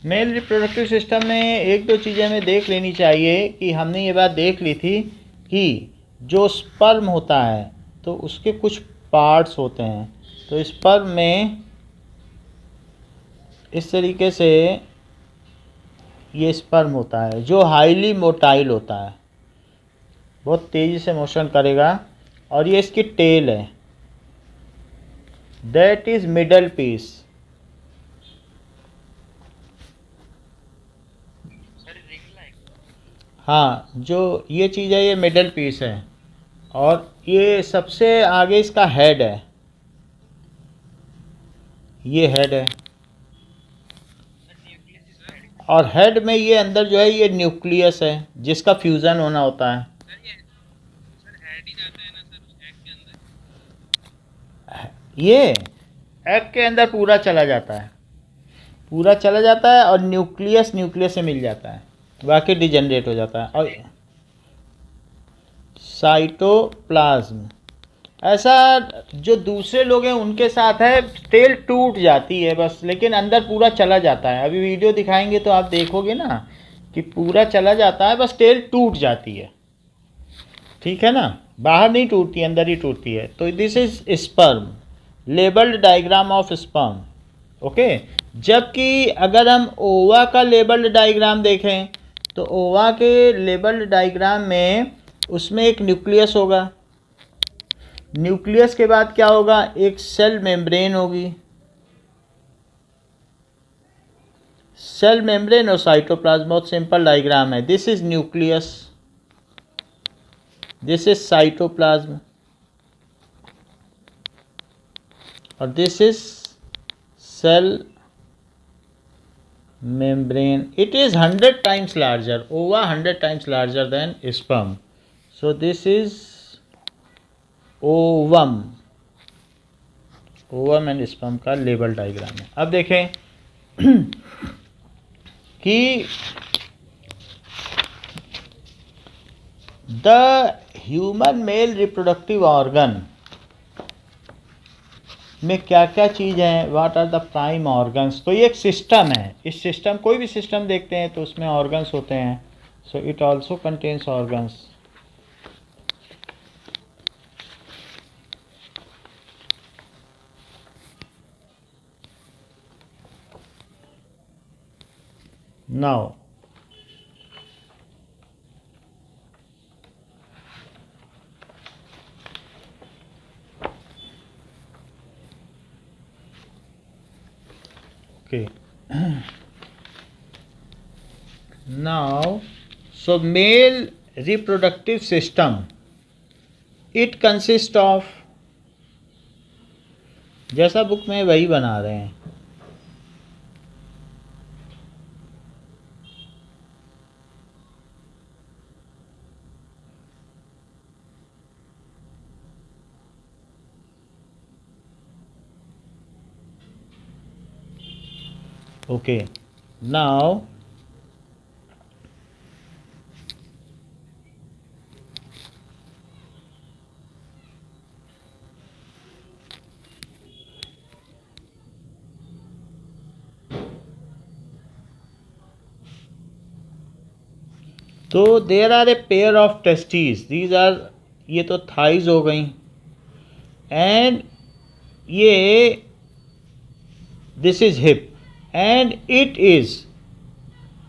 Mail reproductive system में एक दो चीज़ें हमें देख लेनी चाहिए कि हमने ये बात देख ली थी कि जो स्पर्म होता है तो उसके कुछ पार्ट्स होते हैं। तो स्पर्म में इस तरीके से ये स्पर्म होता है जो हाईली मोटाइल होता है, बहुत तेज़ी से मोशन करेगा, और ये इसकी टेल है, दैट इज़ मिडल पीस। हाँ, जो ये चीज़ है ये मिडल पीस है, और ये सबसे आगे इसका हेड है, ये हेड है, और हेड में ये अंदर जो है ये न्यूक्लियस है जिसका फ्यूज़न होना होता है। ये एग के अंदर पूरा चला जाता है, पूरा चला जाता है, और न्यूक्लियस न्यूक्लियस से मिल जाता है, बाकी डिजेनरेट हो जाता है। और साइटोप्लाज्म ऐसा जो दूसरे लोग हैं उनके साथ है, टेल टूट जाती है बस, लेकिन अंदर पूरा चला जाता है। अभी वीडियो दिखाएंगे तो आप देखोगे ना कि पूरा चला जाता है, बस टेल टूट जाती है, ठीक है ना, बाहर नहीं टूटती, अंदर ही टूटती है। तो this is sperm, labelled diagram of sperm, okay. जबकि अगर हम ओवा का लेबल्ड डायग्राम देखें तो ओवा के लेबल्ड डायग्राम में उसमें एक न्यूक्लियस होगा, न्यूक्लियस के बाद क्या होगा, एक सेल मेम्ब्रेन होगी, सेल मेम्ब्रेन और साइटोप्लाज्म, बहुत सिंपल डायग्राम है। This is nucleus, this is cytoplasm, और this is cell membrane. It is 100 times larger, ova 100 times larger than sperm. So this is ovum, ovum and sperm का label diagram है। अब देखें कि the human male reproductive organ में क्या क्या चीज़ हैं, what are the prime organs. तो ये एक सिस्टम है, इस सिस्टम, कोई भी सिस्टम देखते हैं तो उसमें ऑर्गन्स होते हैं। So it also contains organs. Now okay. Now, so male reproductive system, it consists of, जैसा बुक में वही बना रहे हैं, okay. Now तो there are a pair of testes, these are, ये तो थाइज हो गई, एंड ये this is hip, and it is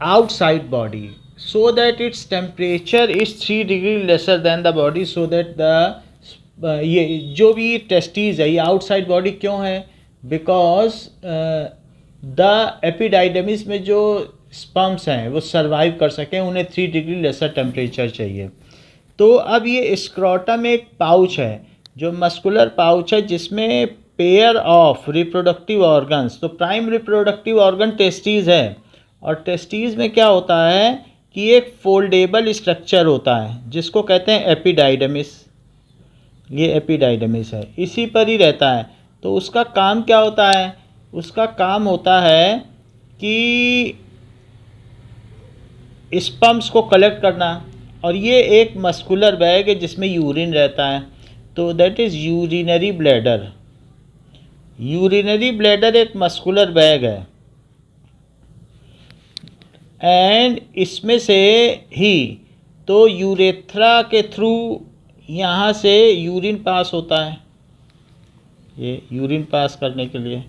outside body, so that its temperature is 3 degree lesser than the body, so that the ये जो भी testes है ये आउटसाइड बॉडी क्यों है, बिकॉज द एपिडाइडमिस में जो स्पर्म्स हैं वो सरवाइव कर सकें, उन्हें 3 डिग्री लेसर टेम्परेचर चाहिए। तो अब ये स्क्रोटम एक पाउच है, जो मस्कुलर पाउच है, जिसमें पेयर ऑफ रिप्रोडक्टिव ऑर्गन्स, तो प्राइम रिप्रोडक्टिव ऑर्गन टेस्टीज है, और टेस्टीज में क्या होता है कि एक फोल्डेबल स्ट्रक्चर होता है जिसको कहते हैं एपिडाइडमिस, ये एपिडाइडमिस है, इसी पर ही रहता है। तो उसका काम क्या होता है, उसका काम होता है कि स्पर्म्स को कलेक्ट करना, और ये एक मस्कुलर बैग है जिसमें यूरिन रहता है, तो that is urinary bladder. Urinary bladder एक मस्कुलर बैग है, एंड इसमें से ही तो यूरेथ्रा के थ्रू यहाँ से यूरिन पास होता है, ये यूरिन पास करने के लिए।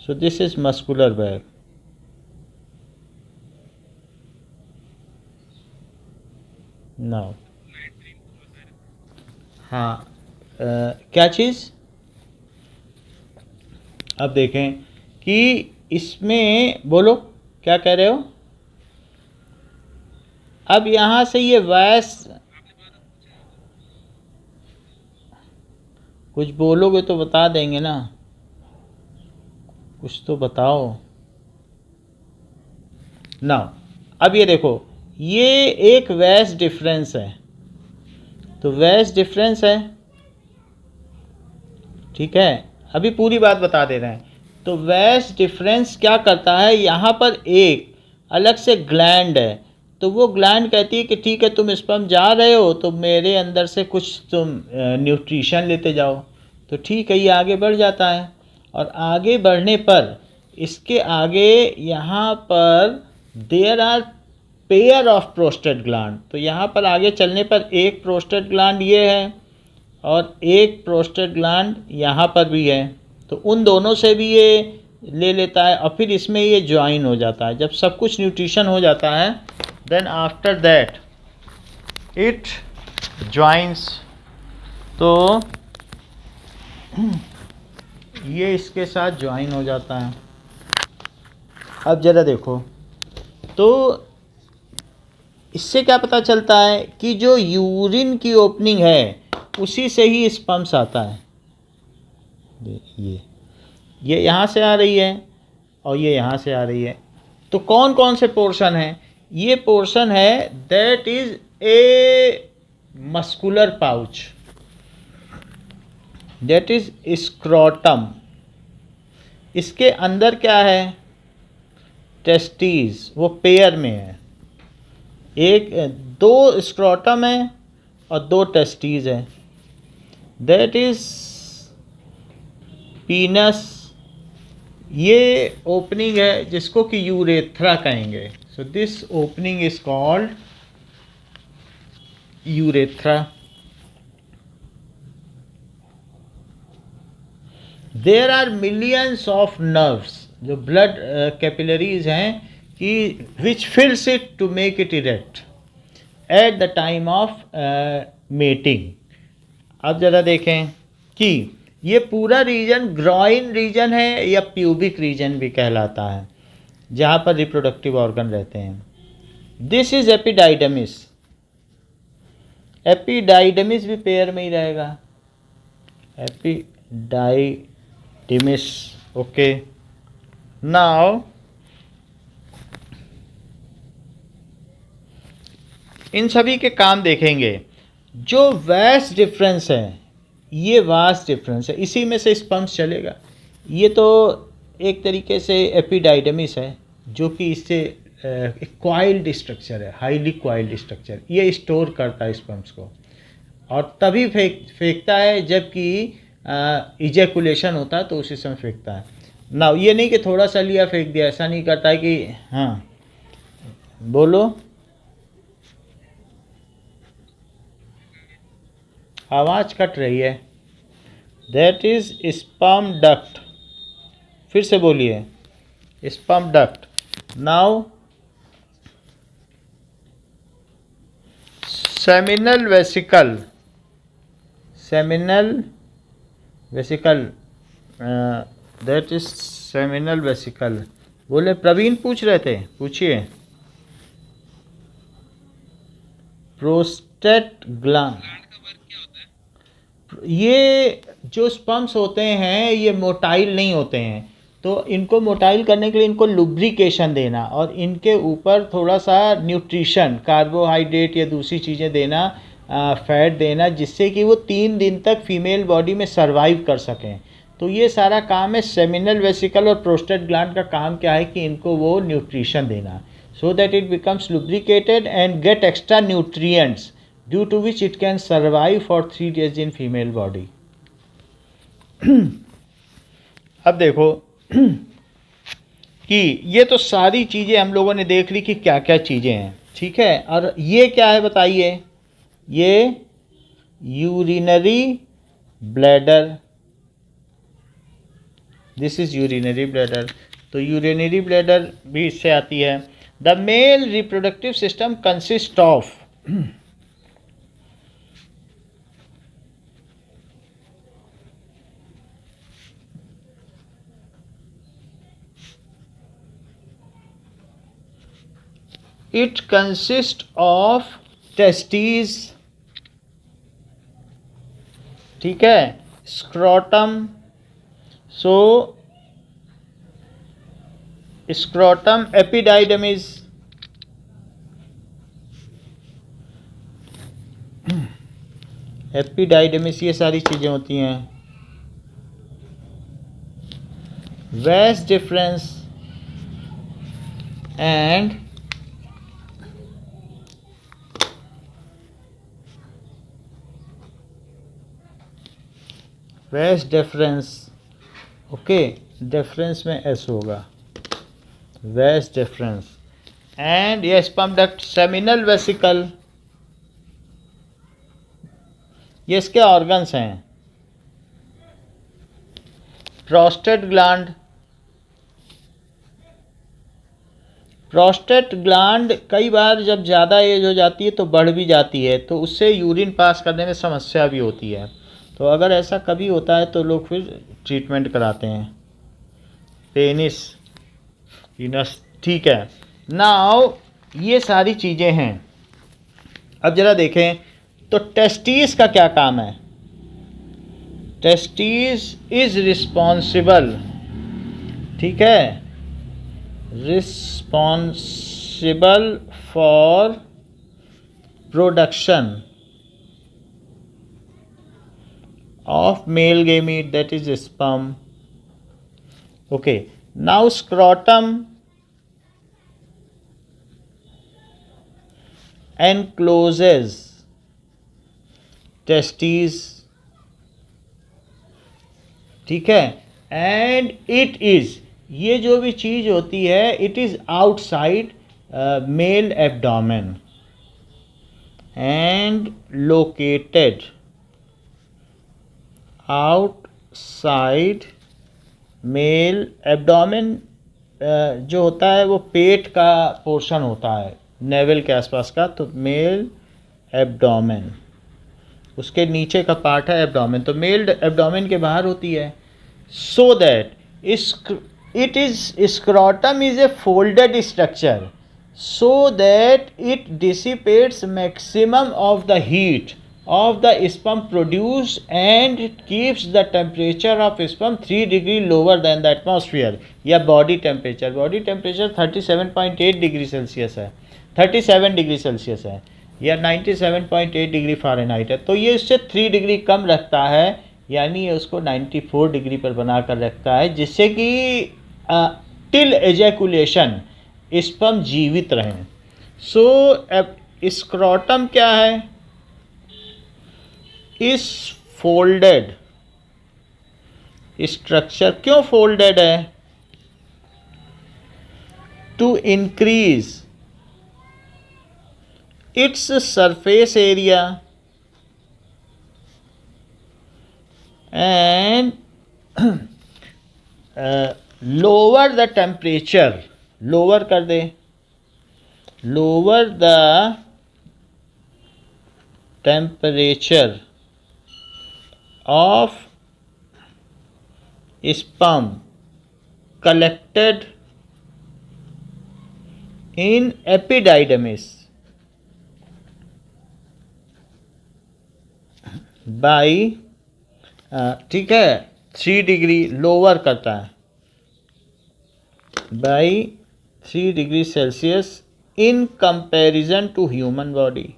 So this is muscular bag. Now हाँ, क्या चीज़, अब देखें कि इसमें, बोलो क्या कह रहे हो। अब यहाँ से ये वैस, कुछ बोलोगे तो बता देंगे ना, कुछ तो बताओ ना। अब ये देखो, ये एक वैस डिफरेंस है, तो वैस डिफरेंस है, ठीक है। अभी पूरी बात बता दे रहे हैं। तो वैस डिफरेंस क्या करता है, यहाँ पर एक अलग से ग्लैंड है, तो वो ग्लैंड कहती है कि ठीक है तुम स्पर्म जा रहे हो तो मेरे अंदर से कुछ तुम न्यूट्रिशन लेते जाओ। तो ठीक है, ये आगे बढ़ जाता है, और आगे बढ़ने पर इसके आगे यहाँ पर there are pair of prostate gland. तो यहाँ पर आगे चलने पर एक प्रोस्टेट ग्लैंड ये है और एक प्रोस्टेट ग्लैंड यहाँ पर भी है, तो उन दोनों से भी ये ले लेता है और फिर इसमें ये ज्वाइन हो जाता है। जब सब कुछ न्यूट्रिशन हो जाता है, then after that it joins. तो ये इसके साथ ज्वाइन हो जाता है। अब ज़रा देखो, तो इससे क्या पता चलता है कि जो यूरिन की ओपनिंग है उसी से ही स्पर्म्स आता है। ये यहाँ से आ रही है और ये यहाँ से आ रही है। तो कौन कौन से पोर्शन हैं, ये पोर्शन है that is a muscular pouch, that is scrotum. इसके अंदर क्या है, टेस्टीज, वो पेयर में है, एक दो स्क्रोटम है और दो टेस्टीज है, दैट इज पीनस। ये ओपनिंग है जिसको कि यूरेथ्रा कहेंगे। So this opening is called urethra. There are millions of nerves, जो ब्लड कैपिलरीज हैं कि which fills it to make it erect at the time of mating. अब ज़रा देखें कि ये पूरा रीजन ग्रॉइन रीजन है या प्यूबिक रीजन भी कहलाता है, जहाँ पर रिप्रोडक्टिव ऑर्गन रहते हैं। This is epididymis. एपिडाइडमिस भी पेयर में ही रहेगा, एपिडाइडमिस। ओके, नाउ इन सभी के काम देखेंगे। जो वास्ट डिफरेंस है, ये वास्ट डिफरेंस है, इसी में से स्पर्म्स चलेगा। ये तो एक तरीके से एपिडाइडमिस है जो कि इससे एक क्वाइल्ड स्ट्रक्चर है, हाईली क्वाइल्ड स्ट्रक्चर। ये स्टोर करता है स्पर्म्स को और तभी फेंकता है जबकि इजैकुलेशन होता है तो उसी समय फेंकता है ना। ये नहीं कि थोड़ा सा लिया फेंक दिया, ऐसा नहीं करता है कि, हाँ बोलो, आवाज़ कट रही है। That is sperm duct. फिर से बोलिए, sperm duct. Now seminal vesicle, seminal vesicle, that is seminal vesicle. बोले प्रवीण पूछ रहे थे, पूछिए। प्रोस्टेट ग्लैंड, ये जो स्पर्म्स होते हैं ये मोटाइल नहीं होते हैं, तो इनको मोटाइल करने के लिए इनको लुब्रिकेशन देना और इनके ऊपर थोड़ा सा न्यूट्रिशन, कार्बोहाइड्रेट या दूसरी चीज़ें देना, फैट देना, जिससे कि वो 3 दिन तक फीमेल बॉडी में सर्वाइव कर सकें। तो ये सारा काम है सेमिनल वेसिकल और प्रोस्टेट ग्लैंड का काम क्या है कि इनको वो न्यूट्रिशन देना, so that it becomes lubricated and get extra nutrients due to which it can survive for 3 days in female body. अब देखो, कि ये तो सारी चीज़ें हम लोगों ने देख ली कि क्या क्या चीज़ें हैं, ठीक है। और ये क्या है बताइए, ये urinary bladder, this is urinary bladder. तो यूरिनरी ब्लैडर भी इससे आती है। The male reproductive system consist of, it consist of testes, ठीक है, scrotum, so scrotum, epididymis, epididymis, ये सारी चीज़ें होती हैं। Vas deferens and vas deferens, okay, deferens में एस होगा, वैस डिफरेंस एंड ये स्पर्म डक्ट, सेमिनल वेसिकल, ये इसके ऑर्गन्स हैं। प्रोस्टेट ग्लैंड, प्रोस्टेट ग्लैंड कई बार जब ज़्यादा एज हो जाती है तो बढ़ भी जाती है, तो उससे यूरिन पास करने में समस्या भी होती है। तो अगर ऐसा कभी होता है तो लोग फिर ट्रीटमेंट कराते हैं। पेनिस, पीनस, ठीक है। नाउ ये सारी चीज़ें हैं। अब ज़रा देखें तो टेस्टिस का क्या काम है। टेस्टिस इज रिस्पॉन्सिबल, ठीक है, responsible for production of male gamete, that is sperm. Okay, now scrotum encloses testes, ठीक है, एंड इट इज, ये जो भी चीज़ होती है it is outside male abdomen and located outside male abdomen, जो होता है वो पेट का पोर्शन होता है, नेवल के आसपास का, तो मेल एब्डोमेन, उसके नीचे का पार्ट है एब्डोमेन, तो मेल एब्डोमेन के बाहर होती है। So that it is, scrotum is a folded structure so that it dissipates maximum of the heat of the sperm produced and keeps the temperature of sperm 3 degree lower than the atmosphere या body temperature 37.8 degree Celsius है, 37 degree Celsius है या 97.8 degree Fahrenheit है, तो ये इससे 3 degree कम रखता है, यानी उसको 94 डिग्री पर बना कर रखता है, जिससे कि टिल एजैकुलेशन स्पर्म जीवित रहें। सो स्क्रोटम क्या है, इस फोल्डेड स्ट्रक्चर, क्यों फोल्डेड है, to increase its surface area and lower the temperature, lower कर दे, lower the temperature of sperm collected in epididymis by, ठीक है, 3 डिग्री लोअर करता है by 3 degree celsius in comparison to human body.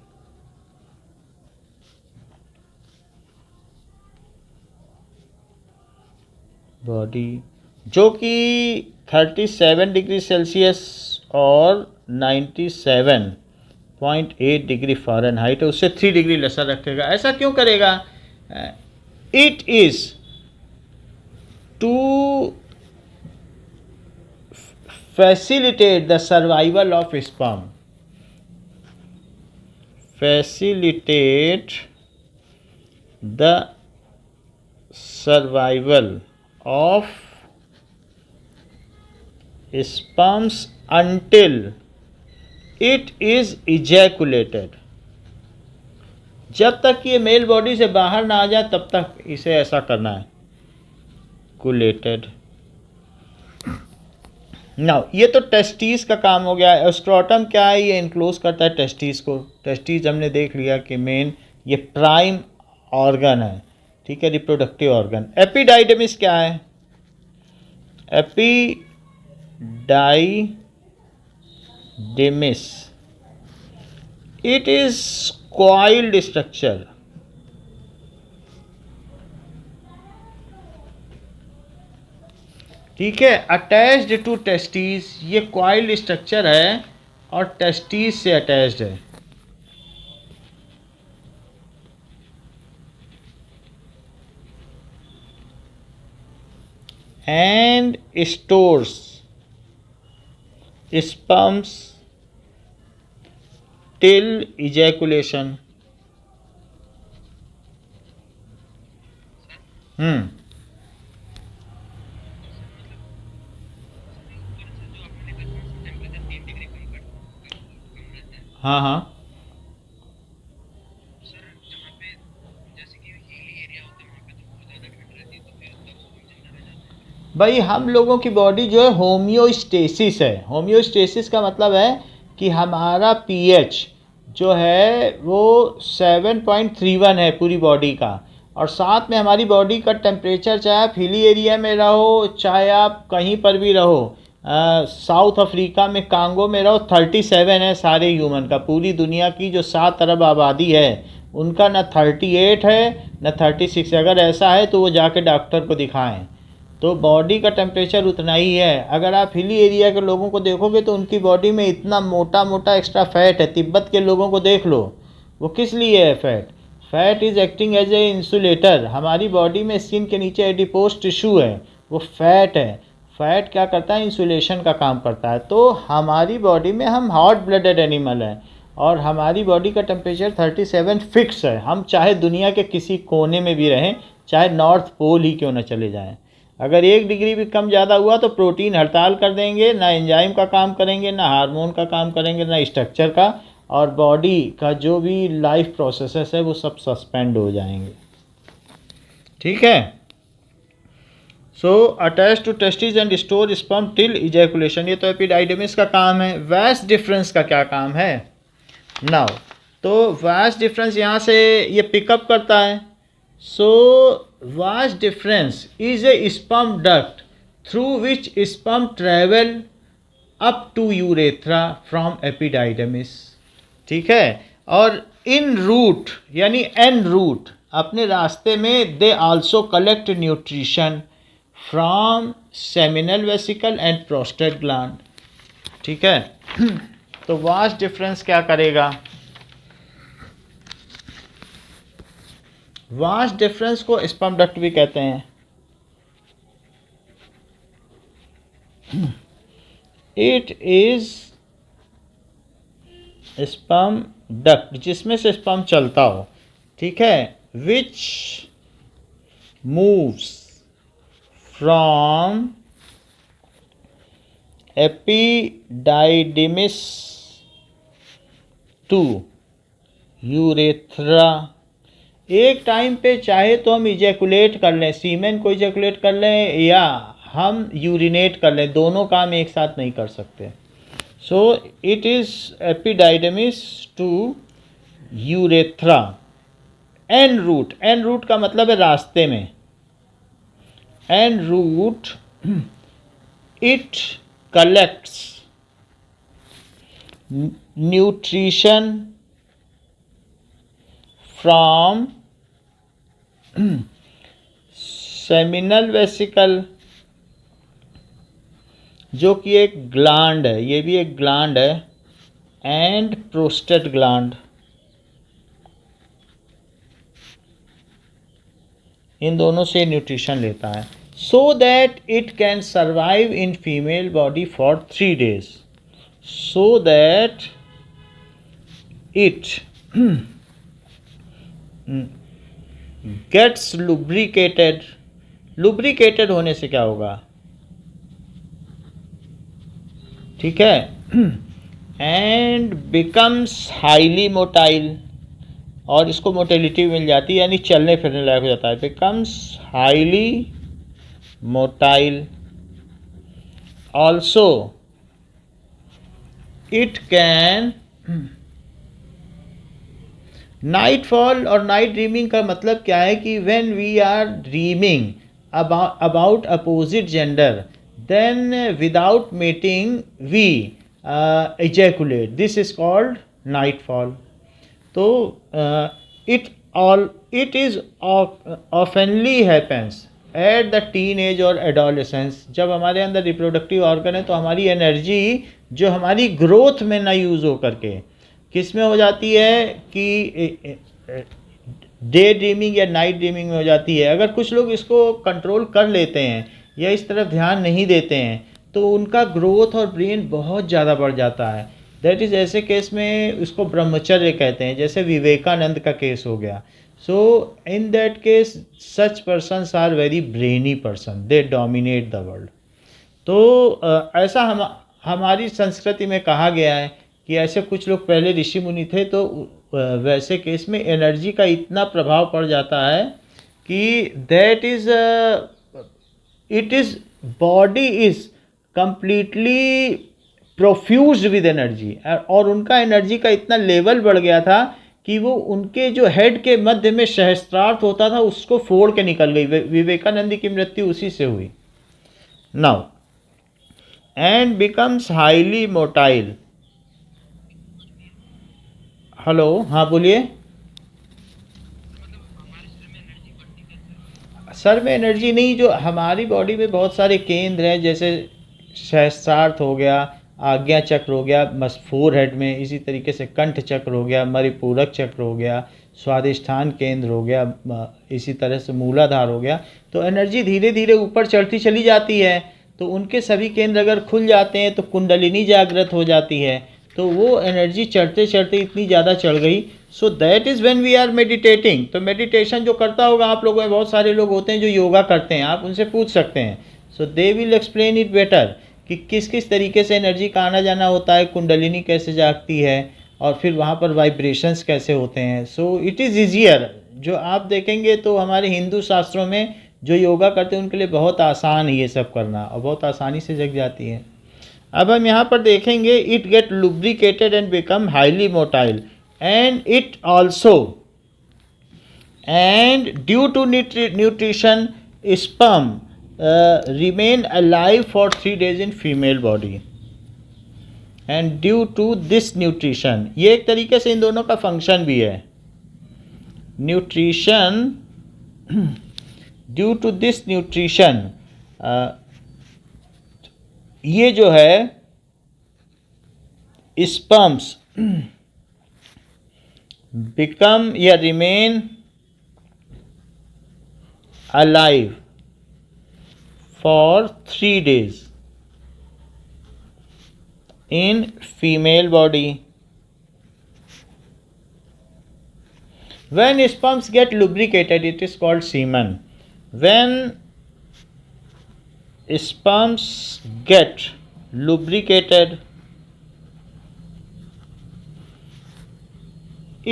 जो कि 37 डिग्री सेल्सियस और 97.8 degree Fahrenheit है, उससे 3 डिग्री लेसर रखेगा। ऐसा क्यों करेगा, it is to facilitate the survival of sperm. Facilitate the survival of sperms until it is ejaculated. जब तक ये मेल बॉडी से बाहर ना आ जाए तब तक इसे ऐसा करना है, कुलेटेड. नाउ ये तो टेस्टिस का काम हो गया. एस्ट्रोटम क्या है? ये इनक्लोज करता है टेस्टिस को. टेस्टिस हमने देख लिया कि मेन ये प्राइम ऑर्गन है, ठीक है, रिप्रोडक्टिव ऑर्गन. एपिडाइडमिस क्या है? Epididymis, it is coiled structure. ठीक है, अटैच्ड टू टेस्टिस. ये कॉइल्ड स्ट्रक्चर है और टेस्टिस से अटैच्ड है. And stores sperms till ejaculation. हाँ हाँ भाई, हम लोगों की बॉडी जो है होम्योस्टेसिस है. होम्योस्टेसिस का मतलब है कि हमारा पीएच जो है वो 7.31 है पूरी बॉडी का. और साथ में हमारी बॉडी का टेम्परेचर, चाहे आप हिली एरिया में रहो, चाहे आप कहीं पर भी रहो, साउथ अफ्रीका में कांगो में रहो, 37 है सारे ह्यूमन का. पूरी दुनिया की जो 7 अरब आबादी है उनका ना 38 है ना 36. अगर ऐसा है तो वो जाके डॉक्टर को दिखाएं. तो बॉडी का टेम्परेचर उतना ही है. अगर आप हिली एरिया के लोगों को देखोगे तो उनकी बॉडी में इतना मोटा मोटा एक्स्ट्रा फैट है. तिब्बत के लोगों को देख लो, वो किस लिए है fat? Fat is acting as a insulator. हमारी बॉडी में स्किन के नीचे एडिपोज टिश्यू है, वो फैट है. फैट क्या करता है? इंसुलेशन का काम करता है. तो हमारी बॉडी में हम हॉट ब्लडेड एनिमल हैं और हमारी बॉडी का टेम्परेचर 37 फिक्स है. हम चाहे दुनिया के किसी कोने में भी रहें, चाहे नॉर्थ पोल ही क्यों न चले जाएं, अगर 1 डिग्री भी कम ज़्यादा हुआ तो प्रोटीन हड़ताल कर देंगे. ना एंजाइम का काम करेंगे, ना हार्मोन का काम करेंगे, ना स्ट्रक्चर का. और बॉडी का जो भी लाइफ प्रोसेसेस है वो सब सस्पेंड हो जाएंगे. ठीक है. So attach to testis and store sperm till ejaculation. ये तो एपिडाइडमिस का काम है. वास डिफरेंस का क्या काम है? नाउ तो वास डिफरेंस यहाँ से ये पिकअप करता है. सो vas deferens is a sperm duct through which sperm travel up to urethra from epididymis. ठीक है. और इन रूट यानी एन रूट अपने रास्ते में they also collect nutrition from seminal vesicle and prostate gland. ठीक है. तो वास डिफरेंस क्या करेगा? वास डिफरेंस को स्पर्म डक्ट भी कहते हैं. इट इज स्पर्म डक्ट जिसमें से स्पर्म चलता हो. ठीक है. Which moves from epididymis to urethra. एक टाइम पे चाहे तो हम इजैकुलेट कर लें, सीमेन को इजैकुलेट कर लें, या हम यूरिनेट कर लें. दोनों काम एक साथ नहीं कर सकते. So it is epididymis to urethra. En route, en route का मतलब है रास्ते में. En route it collects nutrition from seminal vesicle, जो कि एक ग्लैंड है, ये भी एक ग्लैंड है, एंड प्रोस्टेट ग्लैंड. इन दोनों से न्यूट्रिशन लेता है. so that it can survive in female body for 3 days, so that it gets lubricated. lubricated होने से क्या होगा, ठीक है, एंड बिकम्स हाईली मोटाइल, और इसको मोटिलिटी मिल जाती है यानी चलने फिरने लायक हो जाता है, becomes highly motile. Also it can, nightfall और नाइट ड्रीमिंग का मतलब क्या है कि when we are dreaming about opposite gender, then without mating we ejaculate. This is called nightfall. तो it is oftenly happens at the teenage or adolescence. जब हमारे अंदर रिप्रोडक्टिव ऑर्गन है तो हमारी एनर्जी जो हमारी ग्रोथ में ना यूज़ हो करके किस में हो जाती है कि डे ड्रीमिंग या नाइट ड्रीमिंग में हो जाती है. अगर कुछ लोग इसको कंट्रोल कर लेते हैं या इस तरफ ध्यान नहीं देते हैं तो उनका ग्रोथ और ब्रेन बहुत ज़्यादा बढ़ जाता है. दैट इज़ ऐसे केस में उसको ब्रह्मचर्य कहते हैं, जैसे विवेकानंद का केस हो गया. So in that case such persons are very brainy person, they dominate the world. तो ऐसा हमारी संस्कृति में कहा गया है कि ऐसे कुछ लोग पहले ऋषि मुनि थे, तो वैसे केस में एनर्जी का इतना प्रभाव पड़ जाता है कि that is it is body is completely profuse with energy, और उनका एनर्जी का इतना लेवल बढ़ गया था कि वो उनके जो हेड के मध्य में सहस्त्रार्थ होता था उसको फोड़ के निकल गई. विवेकानंद की मृत्यु उसी से हुई. Now and becomes highly motile. Hello, हाँ बोलिए. सर में एनर्जी नहीं, जो हमारी बॉडी में बहुत सारे केंद्र हैं, जैसे सहस्त्रार्थ हो गया, आज्ञा चक्र हो गया फोर हेड में, इसी तरीके से कंठ चक्र हो गया, मणिपूरक चक्र हो गया, स्वादिष्ठान केंद्र हो गया, इसी तरह से मूलाधार हो गया. तो एनर्जी धीरे धीरे ऊपर चढ़ती चली जाती है. तो उनके सभी केंद्र अगर खुल जाते हैं तो कुंडलिनी जागृत हो जाती है. तो वो एनर्जी चढ़ते चढ़ते इतनी ज़्यादा चढ़ गई. So that is when we are meditating. तो मेडिटेशन जो करता होगा, आप लोगों में बहुत सारे लोग होते हैं जो योगा करते हैं, आप उनसे पूछ सकते हैं. So they will explain it better कि किस किस तरीके से एनर्जी का आना जाना होता है, कुंडलिनी कैसे जागती है, और फिर वहाँ पर वाइब्रेशंस कैसे होते हैं. सो इट इज़ ईजियर. जो आप देखेंगे तो हमारे हिंदू शास्त्रों में जो योगा करते हैं उनके लिए बहुत आसान है ये सब करना, और बहुत आसानी से जग जाती है. अब हम यहाँ पर देखेंगे, it get lubricated and become highly motile, and it also, and due to nutrition sperm remain alive for 3 days in female body. And due to this nutrition, ये एक तरीके से इन दोनों का फंक्शन भी है. Nutrition, due to this nutrition, ये जो है स्पर्म्स बिकम या remain alive for 3 days in female body. When sperms get lubricated, it is called semen. When sperms get lubricated,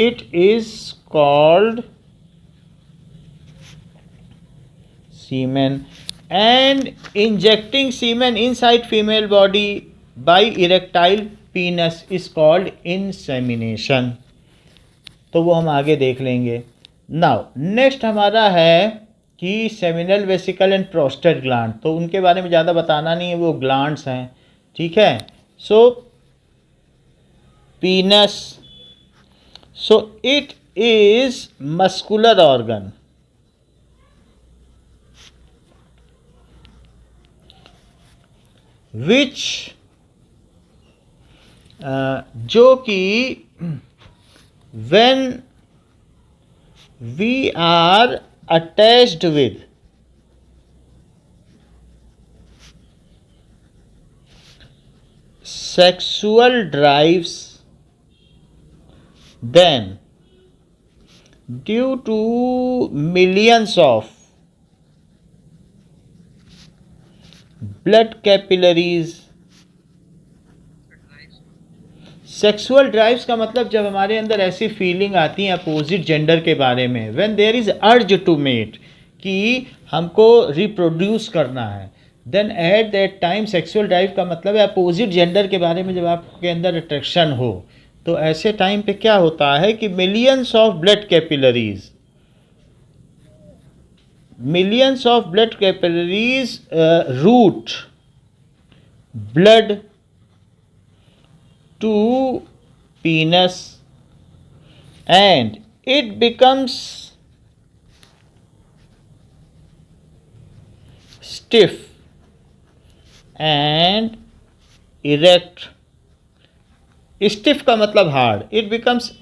it is called semen. And injecting semen inside female body by erectile penis is called insemination. तो वो हम आगे देख लेंगे. Now next हमारा है कि seminal vesicle and prostate gland. तो उनके बारे में ज़्यादा बताना नहीं है, वो ग्लैंड्स हैं, ठीक है. So penis, so it is muscular organ which जो कि when we are attached with sexual drives, then due to millions of blood capillaries. Sexual drives का मतलब जब हमारे अंदर ऐसी फीलिंग आती है अपोजिट जेंडर के बारे में, when there is urge to mate, कि हमको रिप्रोड्यूस करना है, then at that time sexual drive का मतलब है अपोजिट जेंडर के बारे में जब आपके अंदर अट्रैक्शन हो, तो ऐसे टाइम पे क्या होता है कि millions of blood capillaries, millions of blood capillaries route blood to penis and it becomes stiff and erect. Stiff का मतलब hard, it becomes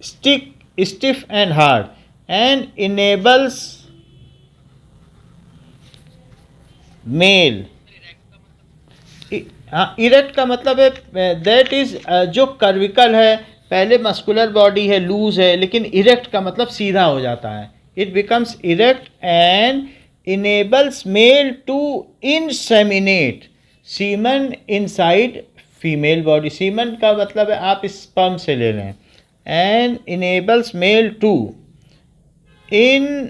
stiff and hard and enables male. हाँ, इरेक्ट का मतलब है दैट इज जो कर्विकल है, पहले muscular body है, लूज है, लेकिन इरेक्ट का मतलब सीधा हो जाता है. It becomes erect and enables male to inseminate semen inside female body. Semen का मतलब है आप स्पर्म से ले लें. And enables male to inseminate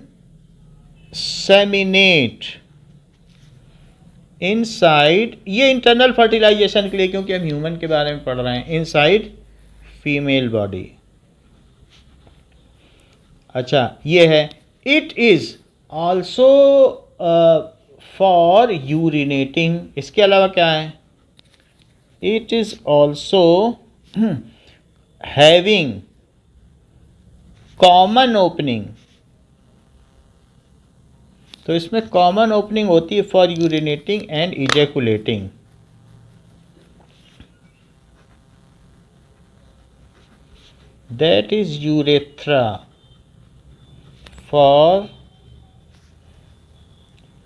inside, ये इंटरनल फर्टिलाइजेशन के लिए, क्योंकि हम ह्यूमन के बारे में पढ़ रहे हैं, इनसाइड फीमेल बॉडी. अच्छा, ये है. It is also for urinating. इसके अलावा क्या है? It is also having common opening. तो इसमें कॉमन ओपनिंग होती है for urinating and ejaculating. That is urethra for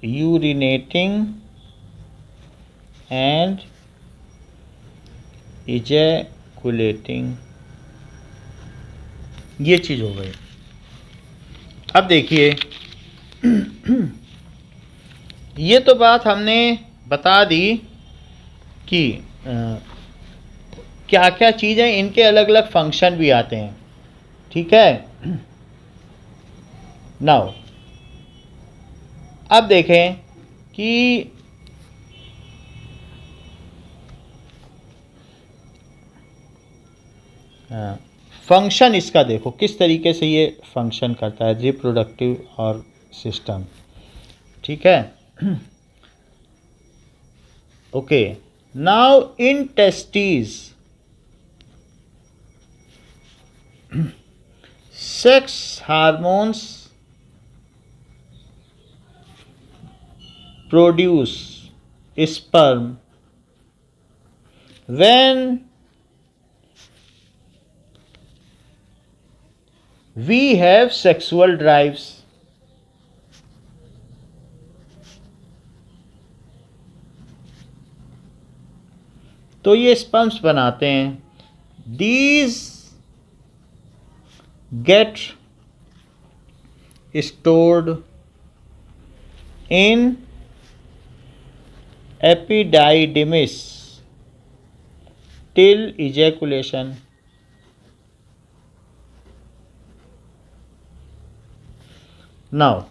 urinating and ejaculating. ये चीज़ हो गई. अब देखिए, ये तो बात हमने बता दी कि क्या क्या चीज़ें, इनके अलग अलग फंक्शन भी आते हैं. ठीक है. नाउ अब देखें कि फंक्शन इसका देखो किस तरीके से ये फंक्शन करता है, रिप्रोडक्टिव और सिस्टम. ठीक है. Okay. Now in testis sex hormones produce sperm when we have sexual drives. तो ये स्पर्म्स बनाते हैं. These get stored in epididymis till ejaculation. Now,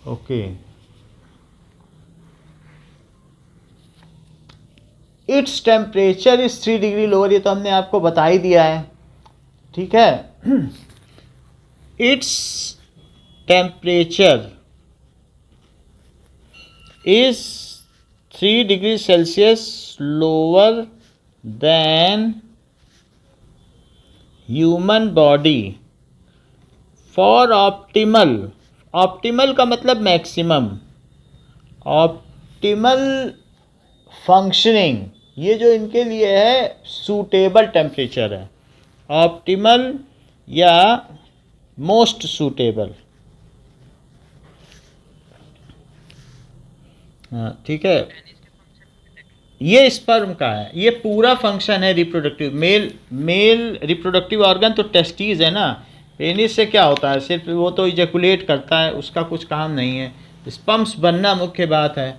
okay, its temperature is 3 degree lower. ये तो हमने आपको बता ही दिया है. ठीक है. Its temperature is 3 degrees Celsius lower than human body for optimal. optimal का मतलब maximum. optimal functioning, ये जो इनके लिए है सूटेबल टेम्परेचर है. ऑप्टिमल या मोस्ट सूटेबल. हाँ ठीक है, ये स्पर्म का है, ये पूरा फंक्शन है reproductive. Male male reproductive organ तो टेस्टीज है ना। पेनिस से क्या होता है, सिर्फ वो तो इजेकुलेट करता है, उसका कुछ काम नहीं है। स्पर्म्स बनना मुख्य बात है।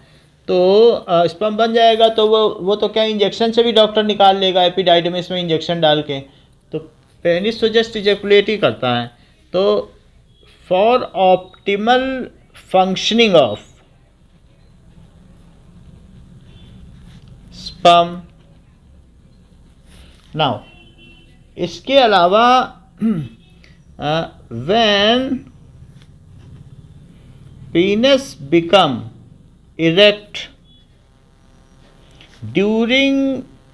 तो स्पर्म बन जाएगा तो वो तो क्या इंजेक्शन से भी डॉक्टर निकाल लेगा, एपिडाइडमिस में इंजेक्शन डाल के। तो पेनिस तो जस्ट इजेकुलेट ही करता है। तो for optimal functioning of sperm, now इसके अलावा when penis become erect during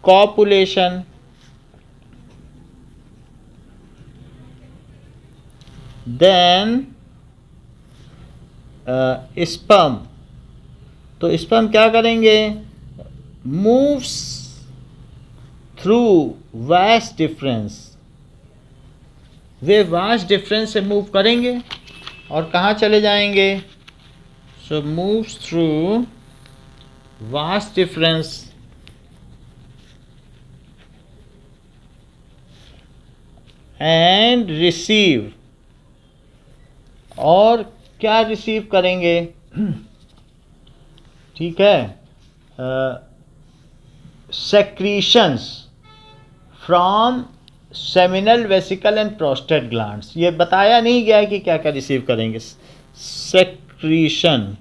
copulation, then sperm, तो स्पर्म क्या करेंगे, मूव्स थ्रू वास्ट डिफरेंस, वे वास्ट डिफरेंस से मूव करेंगे और कहाँ चले जाएंगे, so moves through vas deferens and receive, और क्या रिसीव करेंगे, ठीक है, secretions from seminal vesicle and prostate glands. ये बताया नहीं गया है कि क्या क्या रिसीव करेंगे। सेक्रीशन,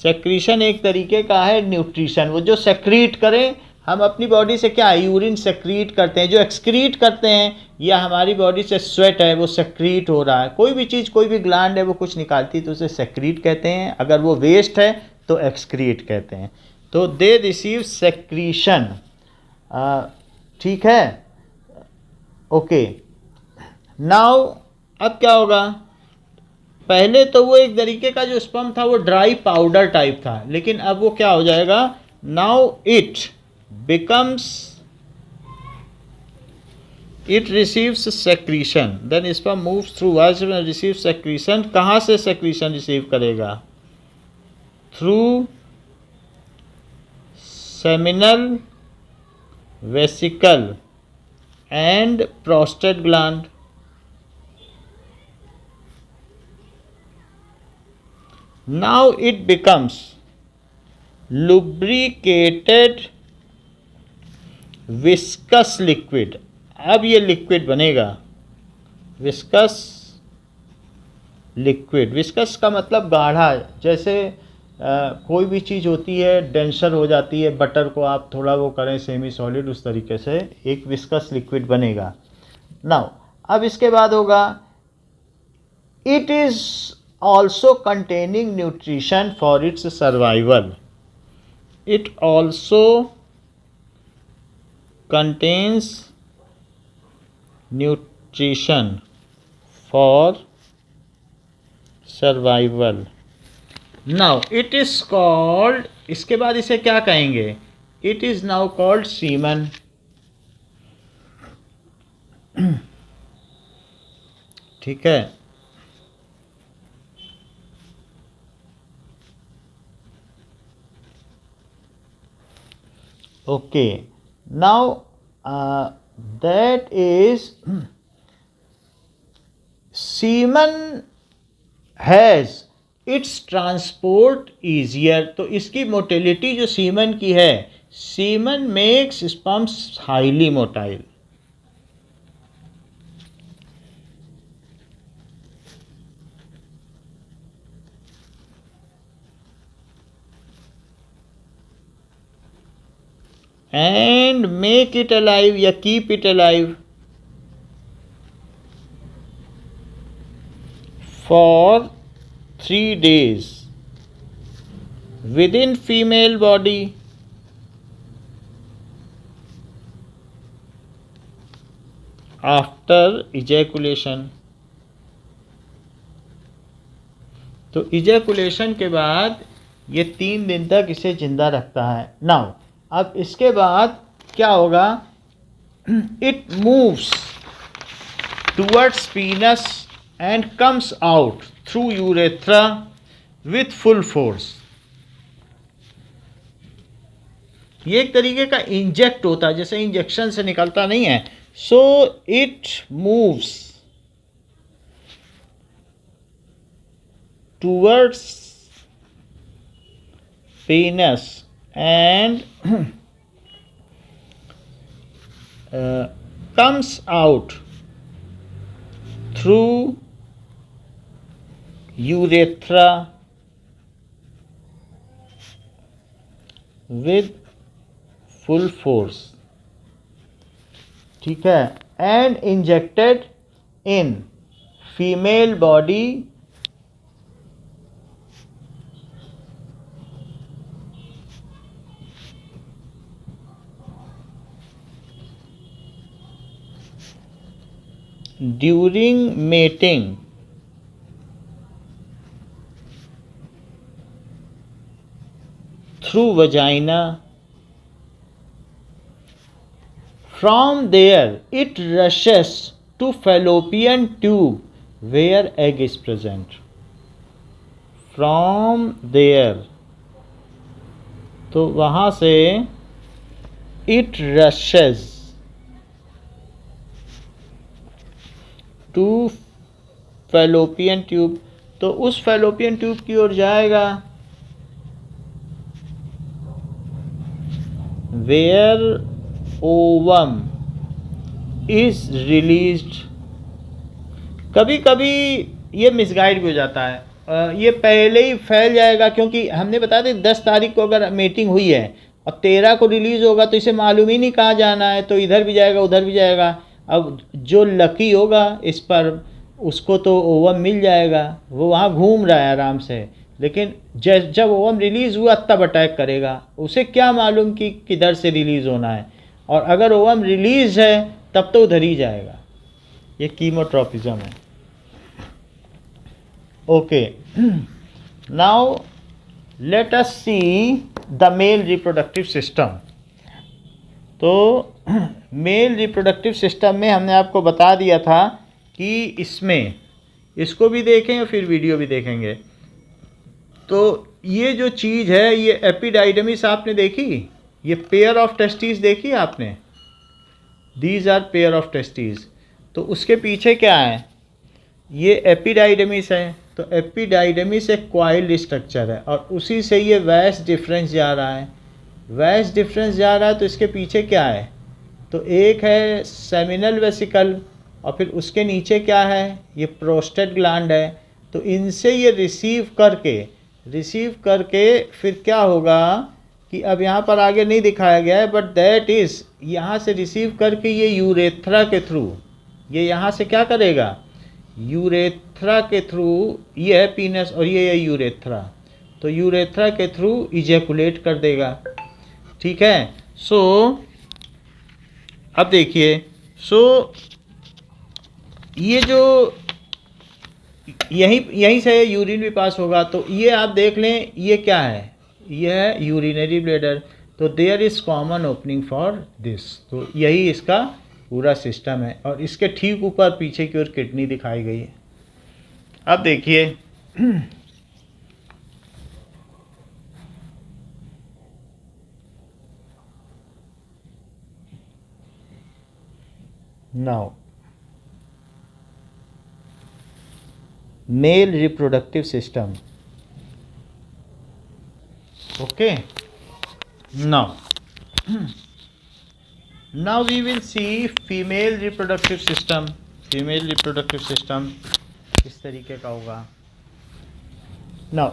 सेक्रीशन एक तरीके का है न्यूट्रिशन, वो जो सेक्रीट करें। हम अपनी बॉडी से क्या यूरिन सेक्रीट करते हैं, जो एक्सक्रीट करते हैं, या हमारी बॉडी से स्वेट है वो सेक्रीट हो रहा है। कोई भी चीज़, कोई भी ग्लैंड है वो कुछ निकालती है तो उसे सेक्रीट कहते हैं। अगर वो वेस्ट है तो एक्सक्रीट कहते हैं। तो दे रिसीव सेक्रीशन, ठीक है, ओके। नाउ अब क्या होगा, पहले तो वो एक तरीके का जो स्पर्म था वो ड्राई पाउडर टाइप था, लेकिन अब वो क्या हो जाएगा, now it becomes, it receives secretion, then sperm moves through was receive secretion. कहाँ से सेक्रीशन रिसीव करेगा, through seminal vesicle and prostate gland. Now it becomes lubricated viscous liquid। अब ये लिक्विड बनेगा, विस्कस लिक्विड। विस्कस का मतलब गाढ़ा, जैसे कोई भी चीज़ होती है डेंसर हो जाती है, बटर को आप थोड़ा वो करें सेमी सॉलिड, उस तरीके से एक विस्कस लिक्विड बनेगा। नाउ अब इसके बाद होगा, it is also containing nutrition for its survival, it also contains nutrition for survival। now it is called, इसके बाद इसे क्या कहेंगे, it is now called semen। ठीक है, okay, now that is semen has its transport easier। तो इसकी motility जो सीमन की है, semen makes sperms highly motile. and make it alive या keep it alive for 3 days within female body after ejaculation। तो ejaculation के बाद ये 3 दिन तक इसे जिंदा रखता है। नाउ अब इसके बाद क्या होगा, it moves towards पीनस and comes out through urethra with full force. ये एक तरीके का इंजेक्ट होता है, जैसे इंजेक्शन से निकलता नहीं है. So it moves towards penis and comes out through urethra with full force. ठीक है. And injected in female body during mating through vagina. From there it rushes to fallopian tube where egg is present. From there, तो वहाँ से it rushes to fallopian tube, तो उस fallopian tube की ओर जाएगा where ovum is released. कभी कभी ये मिसगाइड भी हो जाता है. ये पहले ही फैल जाएगा, क्योंकि हमने बताया था 10 तारीख को अगर मीटिंग हुई है और 13 को रिलीज़ होगा तो इसे मालूम ही नहीं कहाँ जाना है, तो इधर भी जाएगा उधर भी जाएगा. अब जो लकी होगा इस पर उसको तो ओवम मिल जाएगा, वो वहाँ घूम रहा है आराम से. लेकिन जब ओवम रिलीज़ हुआ तब अटैक करेगा. उसे क्या मालूम कि किधर से रिलीज़ होना है, और अगर ओवम रिलीज़ है तब तो उधर ही जाएगा. ये कीमोट्रोपिज्म है. Okay, now let us see the male reproductive system. तो मेल रिप्रोडक्टिव सिस्टम में हमने आपको बता दिया था कि इसमें इसको भी देखें और फिर वीडियो भी देखेंगे. तो ये जो चीज़ है, ये एपिडाइडमिस आपने देखी, ये पेयर ऑफ टेस्टिस देखी आपने. These are pair of testis. तो उसके पीछे क्या है, ये एपिडाइडमिस है. तो एपिडाइडमिस एक क्वाइल्ड स्ट्रक्चर है और उसी से ये वैस डिफरेंस जा रहा है. वैस डिफरेंस जा रहा है तो इसके पीछे क्या है, तो एक है सेमिनल वेसिकल और फिर उसके नीचे क्या है, ये प्रोस्टेट ग्लैंड है. तो इनसे ये रिसीव करके फिर क्या होगा कि अब यहाँ पर आगे नहीं दिखाया गया है, बट दैट इज़ यहाँ से रिसीव करके ये यूरेथ्रा के थ्रू, ये यहाँ से क्या करेगा, यूरेथ्रा के थ्रू, ये है पीनस और ये है यूरेथ्रा, तो यूरेथ्रा के थ्रू इजैकुलेट कर देगा. ठीक है. सो अब देखिए, ये जो यहीं से यूरिन भी पास होगा. तो ये आप देख लें, ये क्या है, ये है यूरिनरी ब्लैडर. तो there is common opening for this. तो यही इसका पूरा सिस्टम है और इसके ठीक ऊपर पीछे की ओर किडनी दिखाई गई है. अब देखिए, now male reproductive system. Okay, now we will see female reproductive system. Female reproductive system किस तरीके का होगा. Now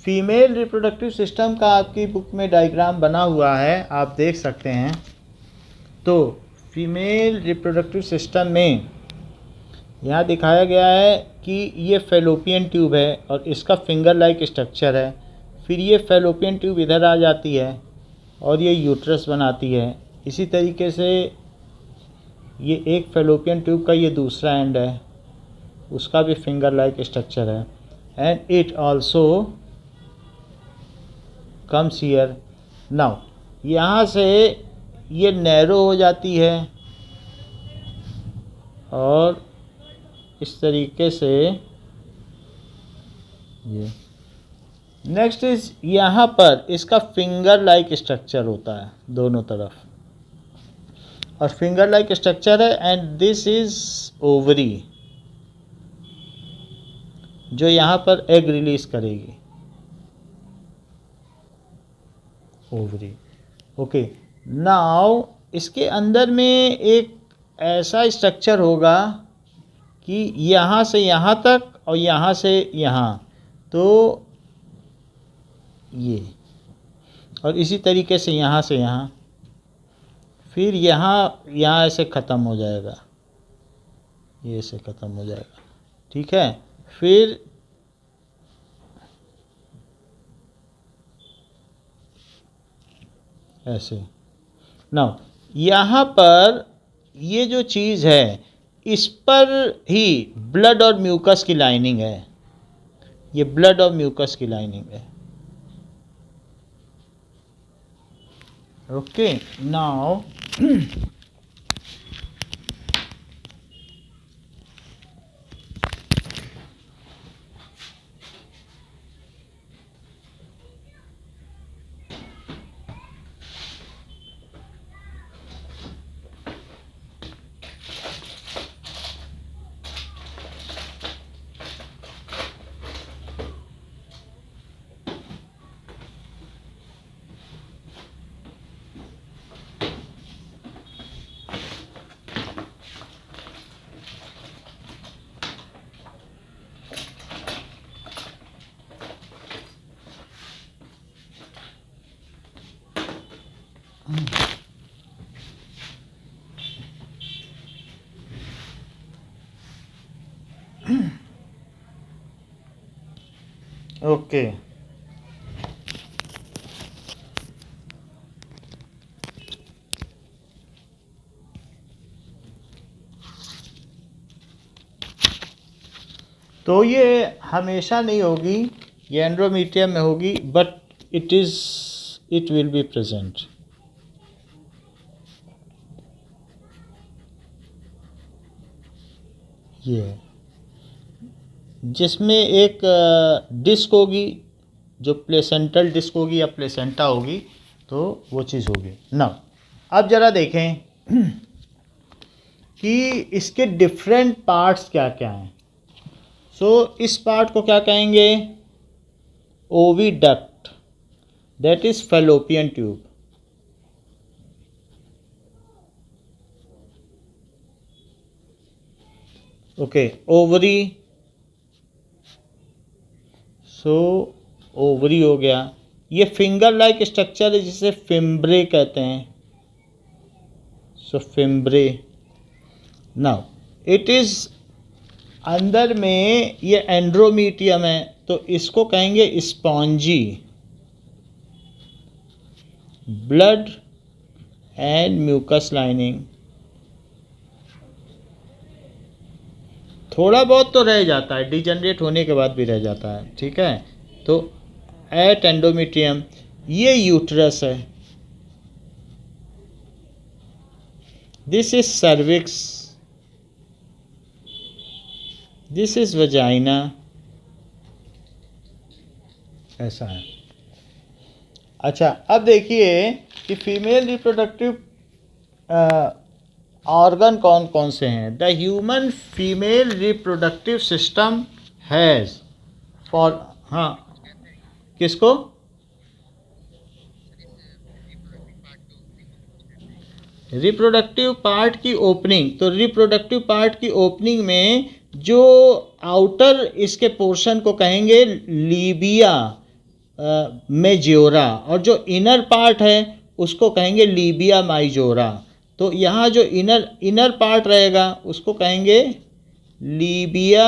फीमेल रिप्रोडक्टिव सिस्टम का आपकी बुक में डायग्राम बना हुआ है, आप देख सकते हैं. तो फीमेल रिप्रोडक्टिव सिस्टम में यहाँ दिखाया गया है कि ये फैलोपियन ट्यूब है और इसका फिंगर लाइक स्ट्रक्चर है. फिर ये फैलोपियन ट्यूब इधर आ जाती है और ये यूट्रस बनाती है. इसी तरीके से ये एक फैलोपियन ट्यूब का ये दूसरा एंड है, उसका भी फिंगर लाइक स्ट्रक्चर है. And it also comes here. Now यहाँ से ये नैरो हो जाती है और इस तरीके से ये। नेक्स्ट इज यहाँ पर इसका फिंगर लाइक स्ट्रक्चर होता है दोनों तरफ, और फिंगर लाइक स्ट्रक्चर है। एंड दिस इज ओवरी जो यहाँ पर एग रिलीज करेगी, ओवरी। ओके, नाउ इसके अंदर में एक ऐसा स्ट्रक्चर होगा कि यहाँ से यहाँ तक और यहाँ से यहाँ, तो ये, और इसी तरीके से यहाँ से यहाँ, फिर यहाँ ऐसे ख़त्म हो जाएगा, ये ऐसे ख़त्म हो जाएगा, ठीक है। फिर ऐसे। नाउ यहाँ पर ये जो चीज़ है इस पर ही ब्लड और म्यूकस की लाइनिंग है, ये ब्लड और म्यूकस की लाइनिंग है। ओके, नाउ ओके, तो ये हमेशा नहीं होगी, ये एंड्रोमीट्रियम में होगी, but it will be present. ये जिसमें एक डिस्क होगी, जो प्लेसेंटल डिस्क होगी या प्लेसेंटा होगी, तो वो चीज़ होगी ना। अब ज़रा देखें कि इसके डिफरेंट पार्ट्स क्या क्या हैं। सो इस पार्ट को क्या कहेंगे, oviduct, that is fallopian tube. Okay, ovary, so ovary हो गया। ये फिंगर लाइक स्ट्रक्चर है जिसे फिम्ब्रे कहते हैं, so fimbriae. Now it is अंदर में ये एंड्रोमीटियम है, तो इसको कहेंगे spongy, blood and mucus lining. थोड़ा बहुत तो रह जाता है, डिजनरेट होने के बाद भी रह जाता है, ठीक है। तो एट एंडोमीट्रियम, ये यूट्रस है, this is cervix, this is vagina, ऐसा है। अच्छा, अब देखिए कि फीमेल रिप्रोडक्टिव ऑर्गन कौन कौन से हैं। The human female reproductive system has for, हाँ किसको, रिप्रोडक्टिव पार्ट की ओपनिंग। तो रिप्रोडक्टिव पार्ट की ओपनिंग में जो आउटर इसके पोर्शन को कहेंगे लीबिया मेजोरा, और जो इनर पार्ट है उसको कहेंगे लीबिया माइजोरा। तो यहाँ जो इनर पार्ट रहेगा उसको कहेंगे लीबिया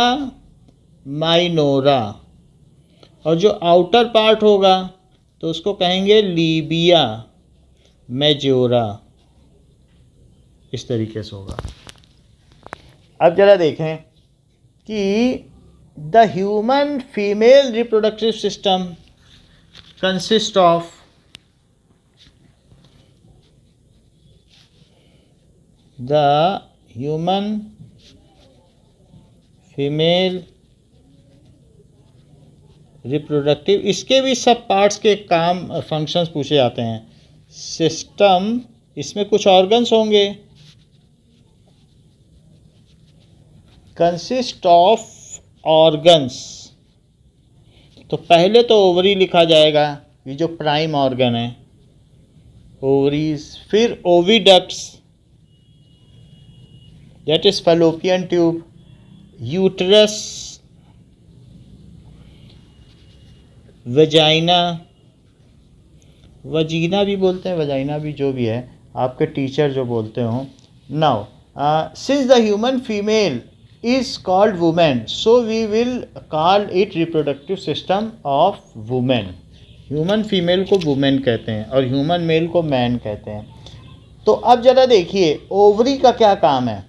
माइनोरा, और जो आउटर पार्ट होगा तो उसको कहेंगे लीबिया मेजोरा। इस तरीके से होगा। अब जरा देखें कि the human female reproductive system consist of the human female reproductive, इसके भी सब पार्ट्स के काम फंक्शंस पूछे जाते हैं। सिस्टम, इसमें कुछ ऑर्गन्स होंगे। कंसिस्ट ऑफ ऑर्गन्स, तो पहले तो ओवरी लिखा जाएगा, ये जो प्राइम ऑर्गन है ओवरीज। फिर oviducts, that is fallopian tube. Uterus, vagina, vagina भी बोलते हैं, वजाइना भी, जो भी है आपके टीचर जो बोलते हो। Now since the human female is called women, so we will call it reproductive system of women. Human female को वुमेन कहते हैं और ह्यूमन मेल को मैन कहते हैं। तो अब जरा देखिए ओवरी का क्या काम है।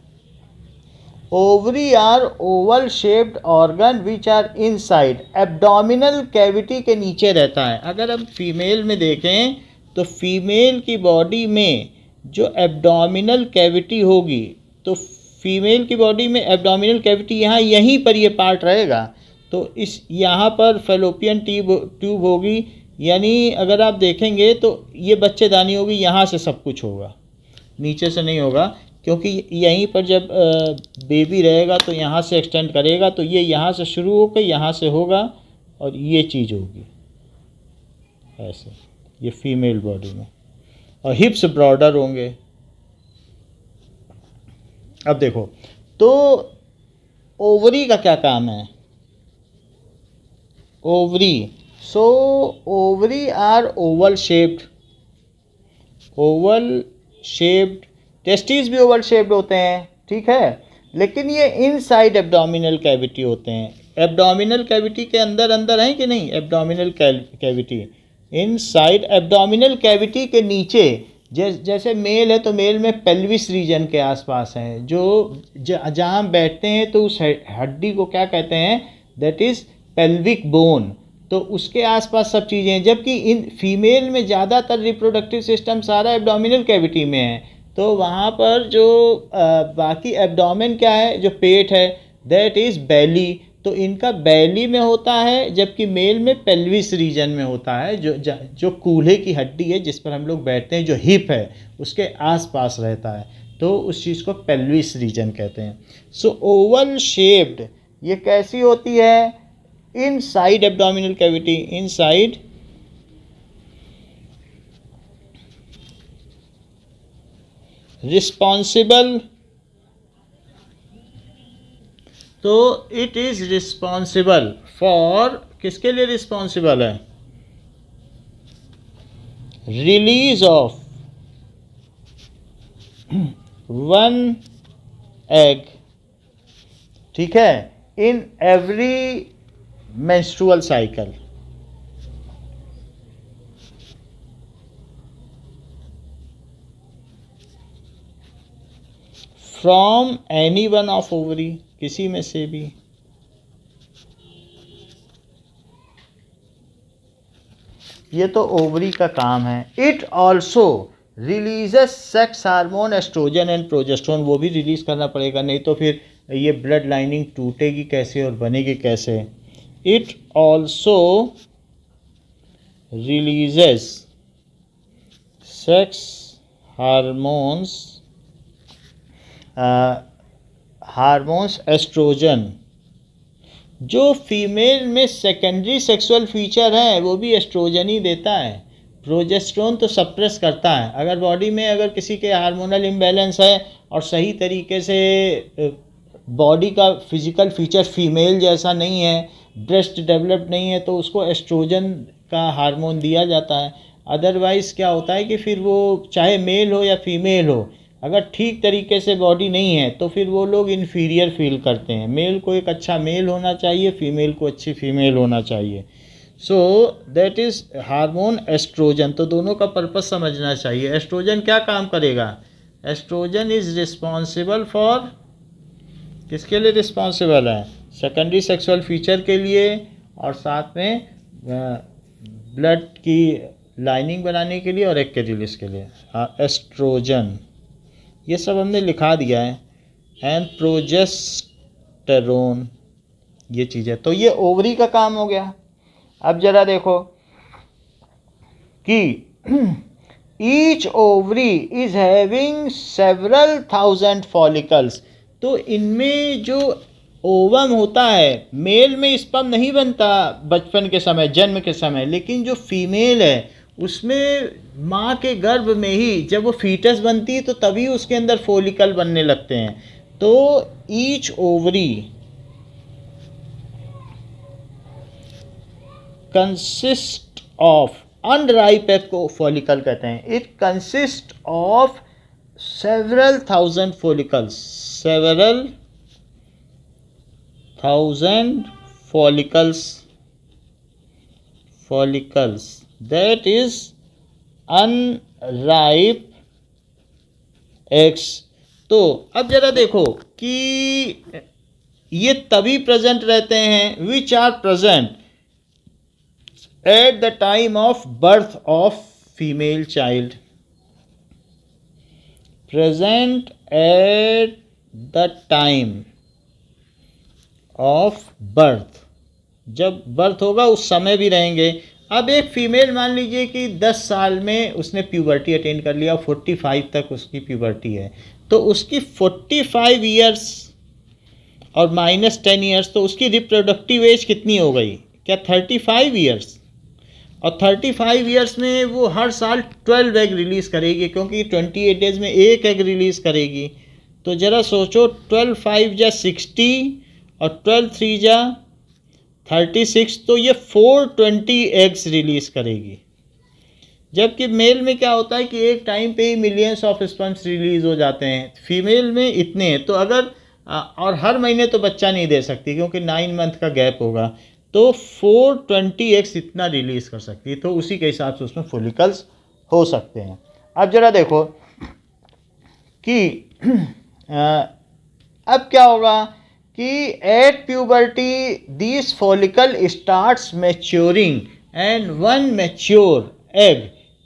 Ovary are oval shaped organ which are inside abdominal cavity के नीचे रहता है। अगर हम फीमेल में देखें तो फीमेल की बॉडी में जो एब्डोमिनल कैविटी होगी, तो फीमेल की बॉडी में एब्डोमिनल कैविटी यहाँ यहीं पर ये पार्ट रहेगा। तो इस यहाँ पर फैलोपियन ट्यूब होगी, यानी अगर आप देखेंगे तो ये बच्चेदानी होगी, यहाँ से सब कुछ होगा, नीचे से नहीं होगा, क्योंकि यहीं पर जब बेबी रहेगा तो यहाँ से एक्सटेंड करेगा, तो ये यहाँ से शुरू होकर यहाँ से होगा और ये चीज़ होगी ऐसे, ये फीमेल बॉडी में। और हिप्स ब्रॉडर होंगे। अब देखो तो ओवरी का क्या काम है। Ovary, so ovary are oval shaped, oval shaped. Testis भी ओवल शेप्ड होते हैं, ठीक है, लेकिन ये इनसाइड एब्डोमिनल कैविटी होते हैं। एब्डोमिनल कैविटी के अंदर अंदर हैं कि नहीं, abdominal cavity inside abdominal cavity के नीचे। जैसे मेल है तो मेल में पेल्विस रीजन के आसपास है, जो जहाँ बैठते हैं तो उस हड्डी को क्या कहते हैं, दैट इज़ पेल्विक बोन। तो उसके आसपास सब चीज़ें हैं, जबकि इन फीमेल में ज़्यादातर रिप्रोडक्टिव सिस्टम सारा एब्डोमिनल कैविटी में है। तो वहाँ पर जो बाकी एब्डोमेन क्या है, जो पेट है, दैट इज़ बैली। तो इनका बैली में होता है, जबकि मेल में पेल्विस रीजन में होता है, जो कूल्हे की हड्डी है जिस पर हम लोग बैठते हैं, जो हिप है उसके आसपास रहता है, तो उस चीज़ को पेल्विस रीजन कहते हैं। सो ओवल शेप्ड ये कैसी होती है, inside abdominal cavity, inside responsible. तो इट इज रिस्पॉन्सिबल फॉर, किसके लिए रिस्पॉन्सिबल है, रिलीज ऑफ वन एग, ठीक है, in every menstrual cycle. From any one of ovary, किसी में से भी। ये तो ओवरी का काम है। It also releases sex hormone estrogen and progesterone, वो भी रिलीज करना पड़ेगा, नहीं तो फिर ये ब्लड लाइनिंग टूटेगी कैसे और बनेगी कैसे। It also releases sex hormones estrogen, जो फीमेल में सेकेंडरी सेक्सुअल फीचर है वो भी एस्ट्रोजन ही देता है। प्रोजेस्टेरोन तो सप्रेस करता है। अगर बॉडी में अगर किसी के हार्मोनल इम्बैलेंस है और सही तरीके से बॉडी का फिजिकल फीचर फीमेल जैसा नहीं है, ब्रेस्ट डेवलप्ड नहीं है, तो उसको एस्ट्रोजन का हार्मोन दिया जाता है। अदरवाइज़ क्या होता है कि फिर वो चाहे मेल हो या फीमेल हो, अगर ठीक तरीके से बॉडी नहीं है तो फिर वो लोग इन्फीरियर फील करते हैं। मेल को एक अच्छा मेल होना चाहिए, फीमेल को अच्छी फीमेल होना चाहिए। So that is hormone estrogen. तो दोनों का पर्पस समझना चाहिए। एस्ट्रोजन क्या काम करेगा, एस्ट्रोजन इज़ रिस्पॉन्सिबल फॉर, किसके लिए रिस्पॉन्सिबल है, सेकेंडरी सेक्सुअल फीचर के लिए, और साथ में ब्लड की लाइनिंग बनाने के लिए और एग के रिलीज के लिए। एस्ट्रोजन ये सब हमने लिखा दिया है, एंड प्रोजेस्टेरोन ये चीज़ है। तो ये ओवरी का काम हो गया। अब जरा देखो कि each ovary is having several thousand follicles. तो इनमें जो ओवम होता है, मेल में स्पर्म नहीं बनता बचपन के समय, जन्म के समय, लेकिन जो फीमेल है उसमें माँ के गर्भ में ही जब वो फीटस बनती है तो तभी उसके अंदर फॉलिकल बनने लगते हैं। तो each ovary consist of, unripe egg को फॉलिकल कहते हैं, it consist of several thousand follicles, several thousand follicles that is unripe eggs। तो अब जरा देखो कि ये तभी प्रेजेंट रहते हैं, which are present at the time of birth of female child, present at the time of birth, जब बर्थ होगा उस समय भी रहेंगे। अब एक फीमेल मान लीजिए कि 10 साल में उसने प्यूबर्टी अटेंड कर लिया, 45 तक उसकी प्यूबर्टी है, तो उसकी 45 ईयर्स और -10 ईयर्स, तो उसकी रिप्रोडक्टिव एज कितनी हो गई? क्या 35 ईयर्स? और 35 ईयर्स में वो हर साल 12 एग रिलीज़ करेगी, क्योंकि 28 डेज में एक एग रिलीज़ करेगी। तो ज़रा सोचो, 12 5 जा 60 और 12 3 जा 36, तो ये 420 एग्स रिलीज़ करेगी। जबकि मेल में क्या होता है कि एक टाइम पे ही मिलियंस ऑफ स्पर्म्स रिलीज़ हो जाते हैं, फीमेल में इतने हैं। तो अगर और हर महीने तो बच्चा नहीं दे सकती क्योंकि 9 मंथ का गैप होगा, तो 420 एग्स इतना रिलीज़ कर सकती है। तो उसी के हिसाब से उसमें फॉलिकल्स हो सकते हैं। अब ज़रा देखो कि अब क्या होगा कि at puberty this follicle starts maturing and one mature egg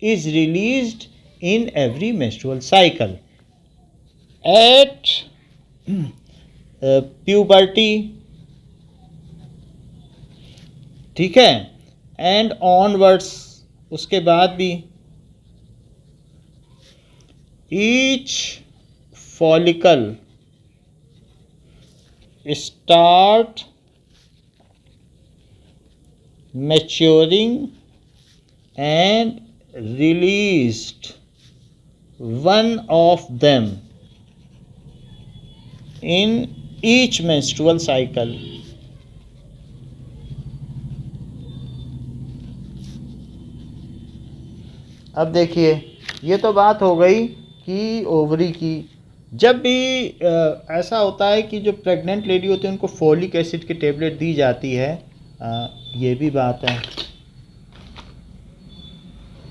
is released in every menstrual cycle. At puberty, ठीक है, एंड ऑनवर्ड्स, उसके बाद भी each follicle start maturing and released one of them in each menstrual cycle। अब देखिए, ये तो बात हो गई कि ओवरी की। जब भी ऐसा होता है कि जो प्रेग्नेंट लेडी होती है उनको फोलिक एसिड की टेबलेट दी जाती है, ये भी बात है।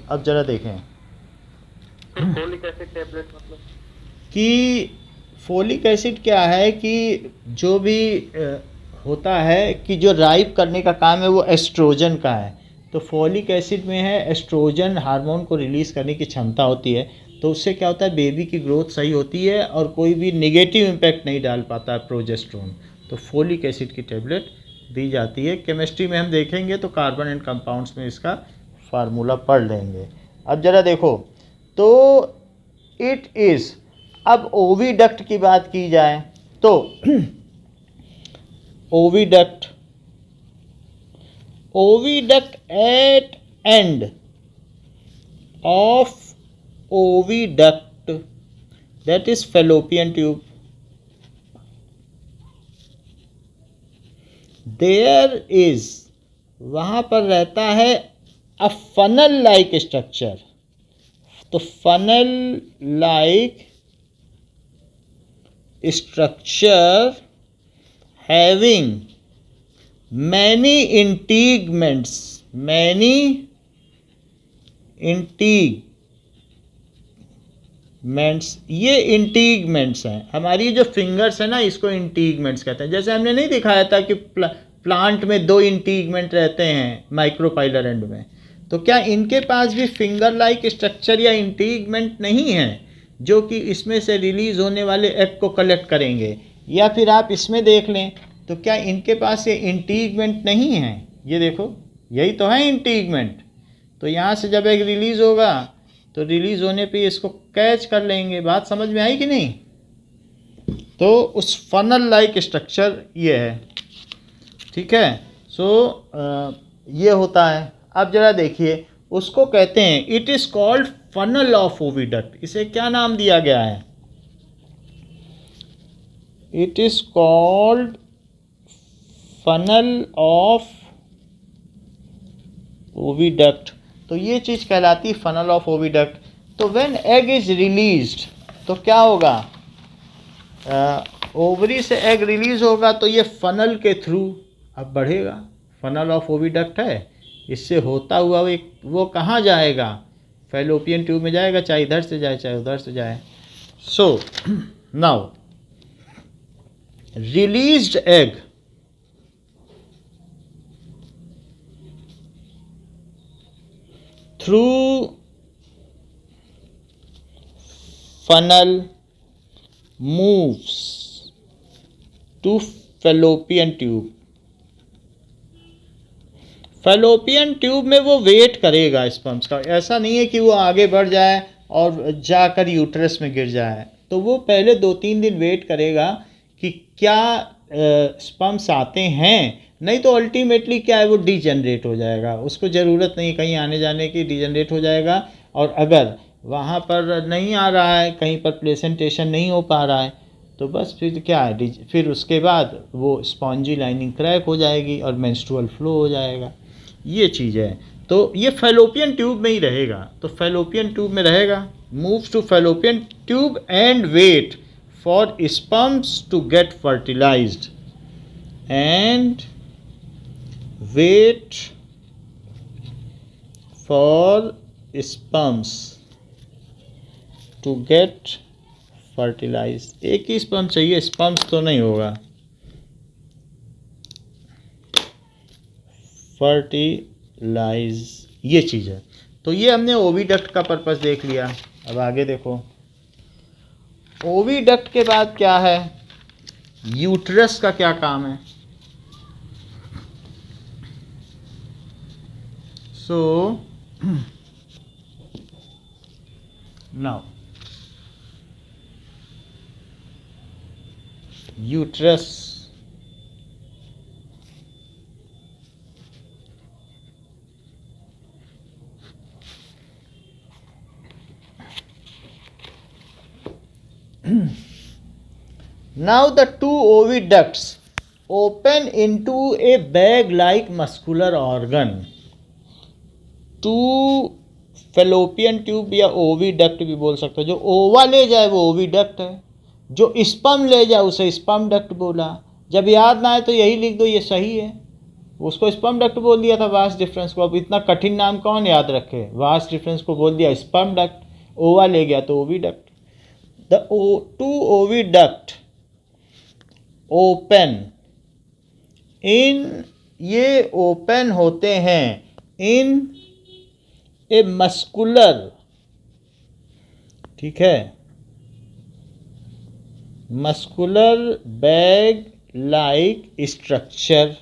अब ज़रा देखें फोलिक एसिड टेबलेट मतलब कि फोलिक एसिड क्या है कि जो भी होता है कि जो राइप करने का काम है वो एस्ट्रोजन का है। तो फोलिक एसिड में है एस्ट्रोजन हार्मोन को रिलीज़ करने की क्षमता होती है। तो उससे क्या होता है, बेबी की ग्रोथ सही होती है और कोई भी नेगेटिव इम्पैक्ट नहीं डाल पाता है प्रोजेस्टेरोन। तो फोलिक एसिड की टेबलेट दी जाती है। केमिस्ट्री में हम देखेंगे तो कार्बन एंड कंपाउंड्स में इसका फार्मूला पढ़ लेंगे। अब ज़रा देखो, तो इट इज़, अब ओविडक्ट की बात की जाए तो oviduct at end of oviduct, that is fallopian tube, there is, वहाँ पर रहता है अ फनल लाइक स्ट्रक्चर। तो funnel like structure having many integuments, many integuments, ये इंटीगमेंट्स हैं। हमारी जो फिंगर्स है ना, इसको इंटीगमेंट्स कहते हैं। जैसे हमने नहीं दिखाया था कि प्लांट में 2 इंटीगमेंट रहते हैं माइक्रोपाइलर एंड में, तो क्या इनके पास भी फिंगर लाइक स्ट्रक्चर या इंटीगमेंट नहीं है जो कि इसमें से रिलीज होने वाले एग को कलेक्ट करेंगे? या फिर आप इसमें देख लें तो क्या इनके पास ये इंटीगमेंट नहीं है? ये देखो, यही तो है इंटीगमेंट। तो यहाँ से जब एग रिलीज होगा तो रिलीज होने पे इसको कैच कर लेंगे। बात समझ में आई कि नहीं? तो उस फनल लाइक स्ट्रक्चर ये है, ठीक है। सो ये होता है। अब जरा देखिए, उसको कहते हैं it is called funnel of oviduct. इसे क्या नाम दिया गया है? It is called funnel of oviduct. तो ये चीज़ कहलाती फनल ऑफ ओविडक्ट। तो व्हेन एग इज रिलीज्ड तो क्या होगा? ओवरी से एग रिलीज होगा तो ये फनल के थ्रू अब बढ़ेगा। फनल ऑफ ओविडक्ट है, इससे होता हुआ वो कहाँ जाएगा? फैलोपियन ट्यूब में जाएगा, चाहे इधर से जाए चाहे उधर से जाए। So now released egg through funnel moves to fallopian tube। Fallopian tube में वो वेट करेगा स्पर्म्स का। ऐसा नहीं है कि वो आगे बढ़ जाए और जाकर यूट्रस में गिर जाए। तो वो पहले 2-3 दिन वेट करेगा कि क्या स्पर्म्स आते हैं। नहीं तो अल्टीमेटली क्या है, वो डिजनरेट हो जाएगा। उसको ज़रूरत नहीं कहीं आने जाने की, डिजनरेट हो जाएगा। और अगर वहाँ पर नहीं आ रहा है, कहीं पर प्लेसेंटेशन नहीं हो पा रहा है, तो बस फिर क्या है, फिर उसके बाद वो स्पॉन्जी लाइनिंग क्रैक हो जाएगी और मेंस्ट्रुअल फ्लो हो जाएगा। ये चीज़ है। तो ये फैलोपियन ट्यूब में ही रहेगा। तो फैलोपियन ट्यूब में रहेगा, moves to Fallopian tube and wait for sperms to get fertilised and wait for sperms to get fertilise. एक ही स्पर्म चाहिए, स्पर्म्स तो नहीं होगा, फर्टिलाइज, ये चीज़ है। तो ये हमने ओविडक्ट का पर्पस देख लिया। अब आगे देखो, ओविडक्ट के बाद क्या है? यूट्रस का क्या काम है? So now uterus now the two oviducts open into a bag like muscular organ। To Fallopian tube या ओविडक्ट भी बोल सकते हो। जो ओवा ले जाए वो ओविडक्ट है, जो स्पर्म ले जाए उसे स्पर्म डक्ट बोला। जब याद ना आए तो यही लिख दो, ये सही है। उसको स्पर्म डक्ट बोल दिया था वास्ट डिफरेंस को। अब इतना कठिन नाम कौन याद रखे? वास्ट डिफरेंस को बोल दिया स्पर्म डक्ट, ओवा ले गया तो oviduct. The two oviduct open in, ये ओपन होते हैं इन ए मस्कुलर, ठीक है, muscular bag like structure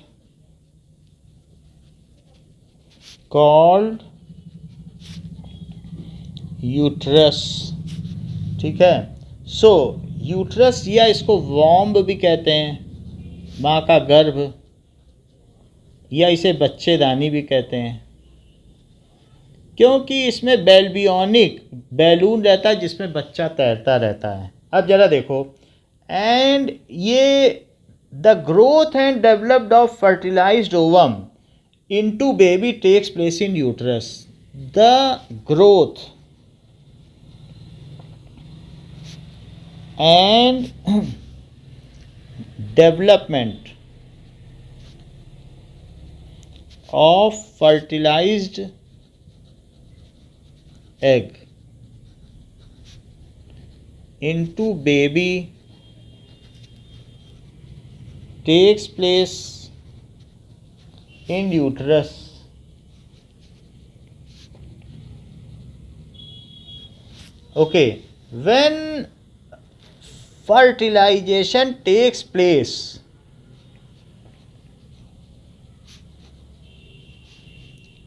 called uterus, ठीक है। सो यूट्रस या इसको वॉम्ब भी कहते हैं, माँ का गर्भ, या इसे बच्चेदानी भी कहते हैं, क्योंकि इसमें बेल्बियोनिक बैलून रहता है जिसमें बच्चा तैरता रहता है। अब जरा देखो, एंड ये the growth and developed of fertilised ovum into baby takes place in uterus. The growth and development of fertilised egg into baby takes place in uterus okay, when fertilisation takes place,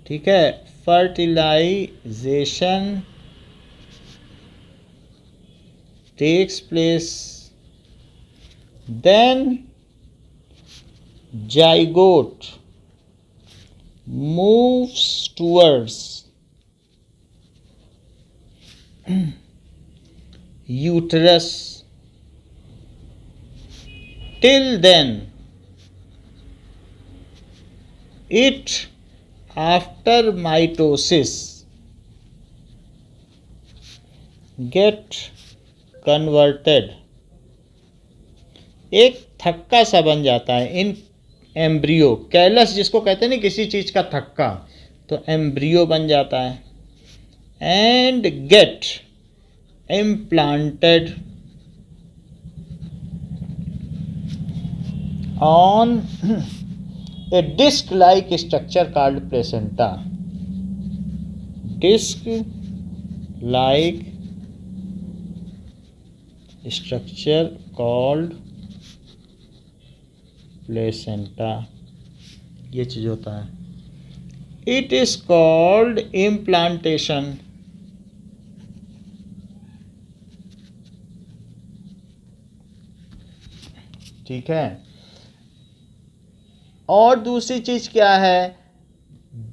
ठीक है, fertilisation takes place, then zygote moves towards uterus. Till then, it, after mitosis, get converted, एक थक्का सा बन जाता है इन embryo, callus जिसको कहते हैं ना किसी चीज का थक्का, तो एम्ब्रियो बन जाता है, and get implanted on a disc like structure called placenta, disc like structure called placenta, ये चीज होता है. It is called implantation. ठीक है, और दूसरी चीज क्या है,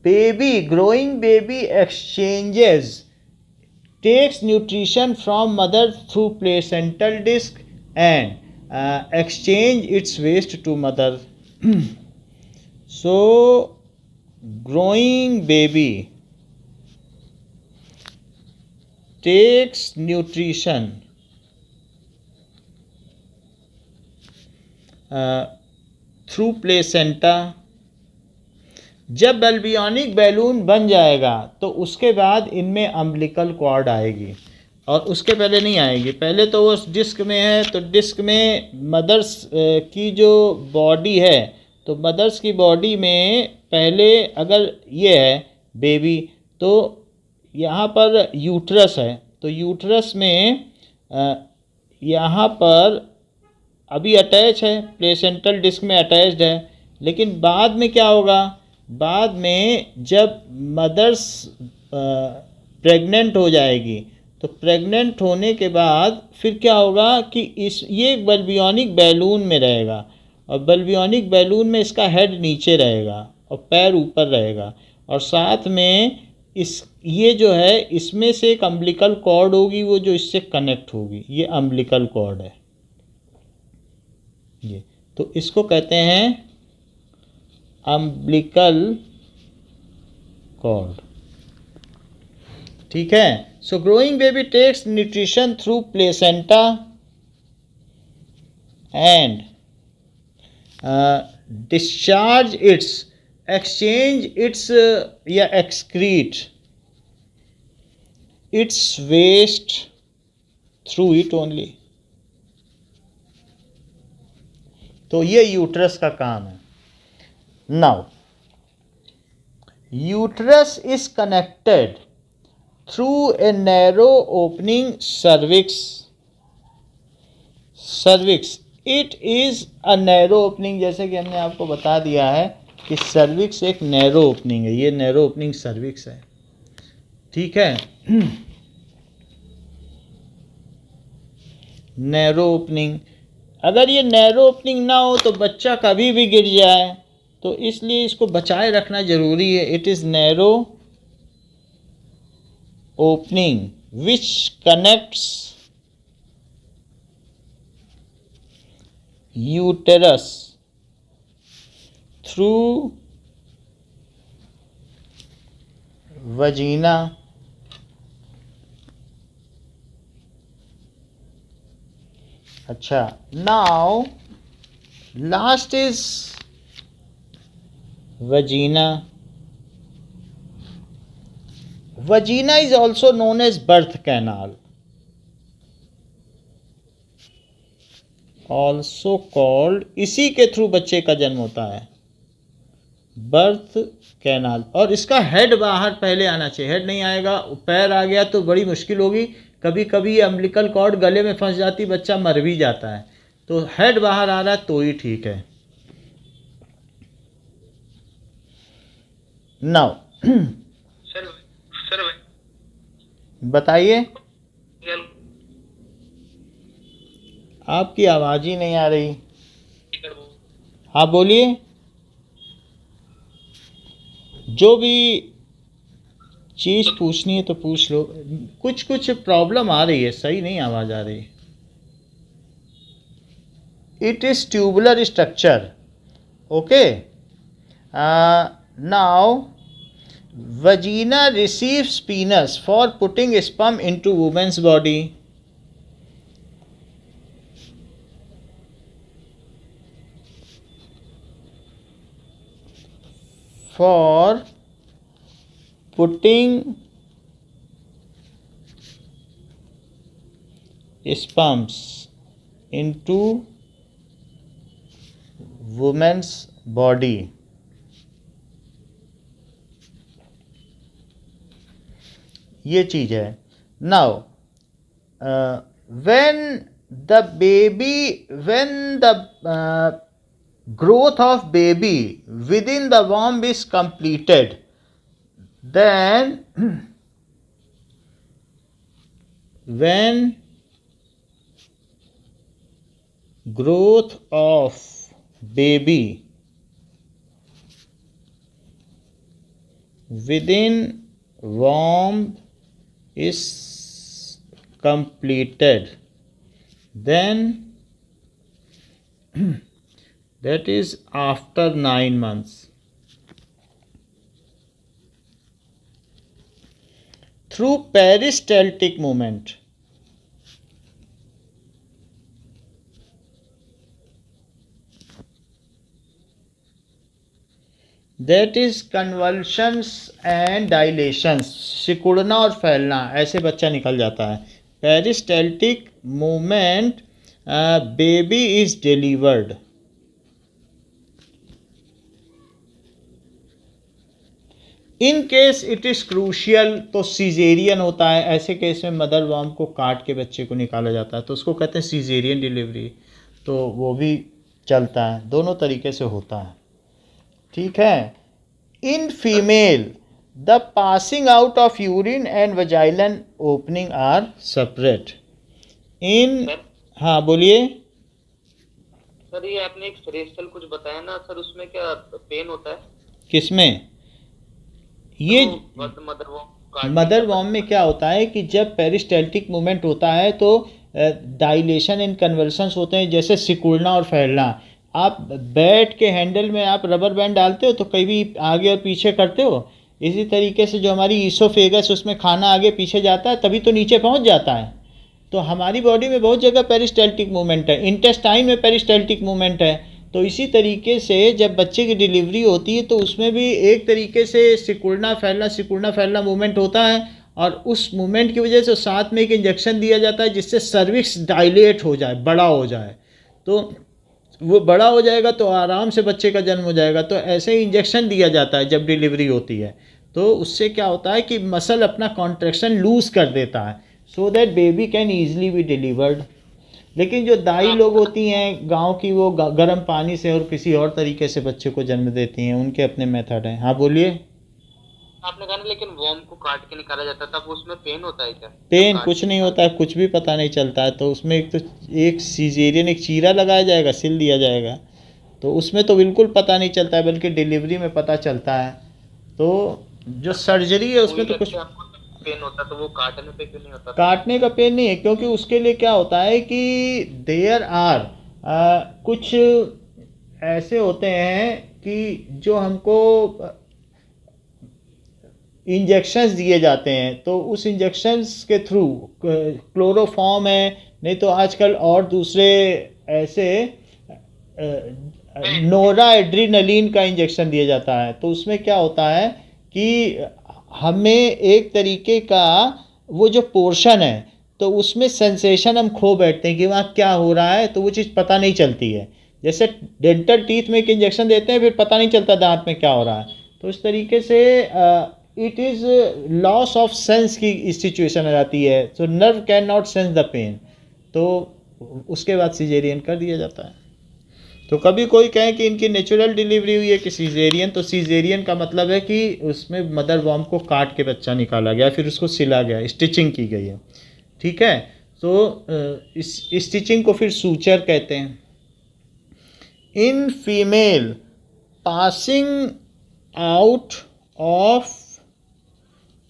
baby, growing baby exchanges, takes nutrition from mother through placental disc and exchange its waste to mother. So growing baby takes nutrition through placenta. जब बल्बियोनिक बैलून बन जाएगा तो उसके बाद इनमें अम्बिलिकल कॉर्ड आएगी, और उसके पहले नहीं आएगी. पहले तो वो डिस्क में है, तो डिस्क में मदर्स की जो बॉडी है, तो मदर्स की बॉडी में पहले अगर ये है बेबी, तो यहाँ पर यूट्रस है, तो यूट्रस में यहाँ पर अभी अटैच है, प्लेसेंटल डिस्क में अटैच्ड है. लेकिन बाद में क्या होगा, बाद में जब मदर्स प्रेग्नेंट हो जाएगी, तो प्रेग्नेंट होने के बाद फिर क्या होगा कि ये बल्बियोनिक बैलून में रहेगा, और बल्बियोनिक बैलून में इसका हेड नीचे रहेगा और पैर ऊपर रहेगा, और साथ में ये जो है इसमें से एक अम्बिलिकल कॉर्ड होगी, वो जो इससे कनेक्ट होगी, ये अम्बिलिकल कॉर्ड है ये. तो इसको कहते हैं अम्बिलिकल कॉर्ड. ठीक है. So growing baby takes nutrition through placenta and discharge its, exchange its excrete its waste through it only. तो ये यूट्रस का काम है. Now uterus is connected through a narrow opening cervix. It is a narrow opening, जैसे कि हमने आपको बता दिया है कि सर्विक्स एक नैरो ओपनिंग है, ये नैरो ओपनिंग सर्विक्स है. ठीक है, नैरो ओपनिंग. अगर ये नैरो ओपनिंग ना हो तो बच्चा कभी भी गिर जाए, तो इसलिए इसको बचाए रखना जरूरी है. It is narrow opening which connects uterus through vagina अच्छा. now last is vagina. Vagina is also known as birth canal, also called, इसी के थ्रू बच्चे का जन्म होता है, बर्थ कैनाल. और इसका हेड बाहर पहले आना चाहिए, हेड नहीं आएगा, पैर आ गया तो बड़ी मुश्किल होगी, कभी कभी अम्बिलिकल कॉर्ड गले में फंस जाती, बच्चा मर भी जाता है। तो हेड बाहर आ रहा है तो ही ठीक है। नाउ सर सर बताइए, क्या- आपकी आवाज़ ही नहीं आ रही। हाँ बोलिए, जो भी चीज़ पूछनी है तो पूछ लो। कुछ कुछ प्रॉब्लम आ रही है, सही नहीं आवाज़ आ रही। It is tubular structure, okay. Now vagina receives penis for putting sperm into woman's body. For putting sperms into woman's body. ये चीज़ है। Now when the growth of baby within the womb is completed, then when growth of baby within womb is completed, then that is after 9 months, through peristaltic movement. That is convulsions and dilations. सिकुड़ना और फैलना, ऐसे बच्चा निकल जाता है। Peristaltic movement, baby is delivered. In case it is crucial, तो caesarean होता है। ऐसे केस में मदर वॉर्म को काट के बच्चे को निकाला जाता है, तो उसको कहते हैं सीजेरियन डिलीवरी। तो वो भी चलता है, दोनों तरीके से होता है, ठीक है। In female the passing out of urine and वजाइलन ओपनिंग आर सेपरेट। इन हाँ बोलिए। सर ये आपने एक सेरेस्टल कुछ बताया ना सर, उसमें क्या पेन होता है? किसमें? ये मदर वॉर्म में क्या होता है कि जब पेरिस्टैल्टिक मूवमेंट होता है तो डायलेशन एंड कन्वर्सन्स होते हैं, जैसे सिकुड़ना और फैलना। आप बैट के हैंडल में आप रबर बैंड डालते हो तो कभी आगे और पीछे करते हो, इसी तरीके से जो हमारी ईसोफेगस, उसमें खाना आगे पीछे जाता है तभी तो नीचे पहुंच जाता है। तो हमारी बॉडी में बहुत जगह पेरिस्टैल्टिक मूवमेंट है, इंटेस्टाइन में पेरिस्टैल्टिक मूवमेंट है। तो इसी तरीके से जब बच्चे की डिलीवरी होती है तो उसमें भी एक तरीके से सिकुड़ना फैलना मूवमेंट होता है, और उस मूवमेंट की वजह से साथ में एक इंजेक्शन दिया जाता है जिससे सर्विक्स डायलेट हो जाए, बड़ा हो जाए। तो वो बड़ा हो जाएगा तो आराम से बच्चे का जन्म हो जाएगा। तो ऐसे ही इंजेक्शन दिया जाता है जब डिलीवरी होती है, तो उससे क्या होता है कि मसल अपना कॉन्ट्रैक्शन लूज़ कर देता है, so that baby can easily be delivered. लेकिन जो दाई लोग होती हैं गांव की, वो गर्म पानी से और किसी और तरीके से बच्चे को जन्म देती हैं, उनके अपने मेथड हैं। हाँ बोलिए। आपने कहा ना, लेकिन वॉर्म को काट के निकाला जाता है, तब उसमें पेन होता है क्या? पेन कुछ नहीं होता है, कुछ भी पता नहीं चलता है। तो उसमें एक सीजेरियन, एक चीरा लगाया जाएगा, सिल दिया जाएगा, तो उसमें तो बिल्कुल पता नहीं चलता है, बल्कि डिलीवरी में पता चलता है। तो जो सर्जरी है उसमें तो कुछ पेन होता है, तो वो काटने पे क्यों नहीं होता? काटने का पेन नहीं है, क्योंकि उसके लिए क्या होता है कि देयर आर कुछ ऐसे होते हैं कि जो हमको इंजेक्शंस दिए जाते हैं, तो उस इंजेक्शंस के थ्रू, क्लोरोफॉर्म है, नहीं तो आजकल और दूसरे ऐसे नोरा एड्रीनलिन का इंजेक्शन दिया जाता है। तो उसमें क्या होता है कि हमें एक तरीके का वो जो पोर्शन है, तो उसमें सेंसेशन हम खो बैठते हैं कि वहाँ क्या हो रहा है, तो वो चीज़ पता नहीं चलती है। जैसे डेंटल टीथ में एक इंजेक्शन देते हैं, फिर पता नहीं चलता दांत में क्या हो रहा है। तो इस तरीके से it is loss of sense की सिचुएशन आ जाती है, so nerve can not sense the pain, तो उसके बाद सिजेरियन कर दिया जाता है। तो कभी कोई कहे कि इनकी नेचुरल डिलीवरी हुई है कि सीजेरियन, तो सीजेरियन का मतलब है कि उसमें मदर वॉर्म को काट के बच्चा निकाला गया, फिर उसको सिला गया, स्टिचिंग की गई है, ठीक है। तो इस स्टिचिंग को फिर सूचर कहते हैं। In female passing out of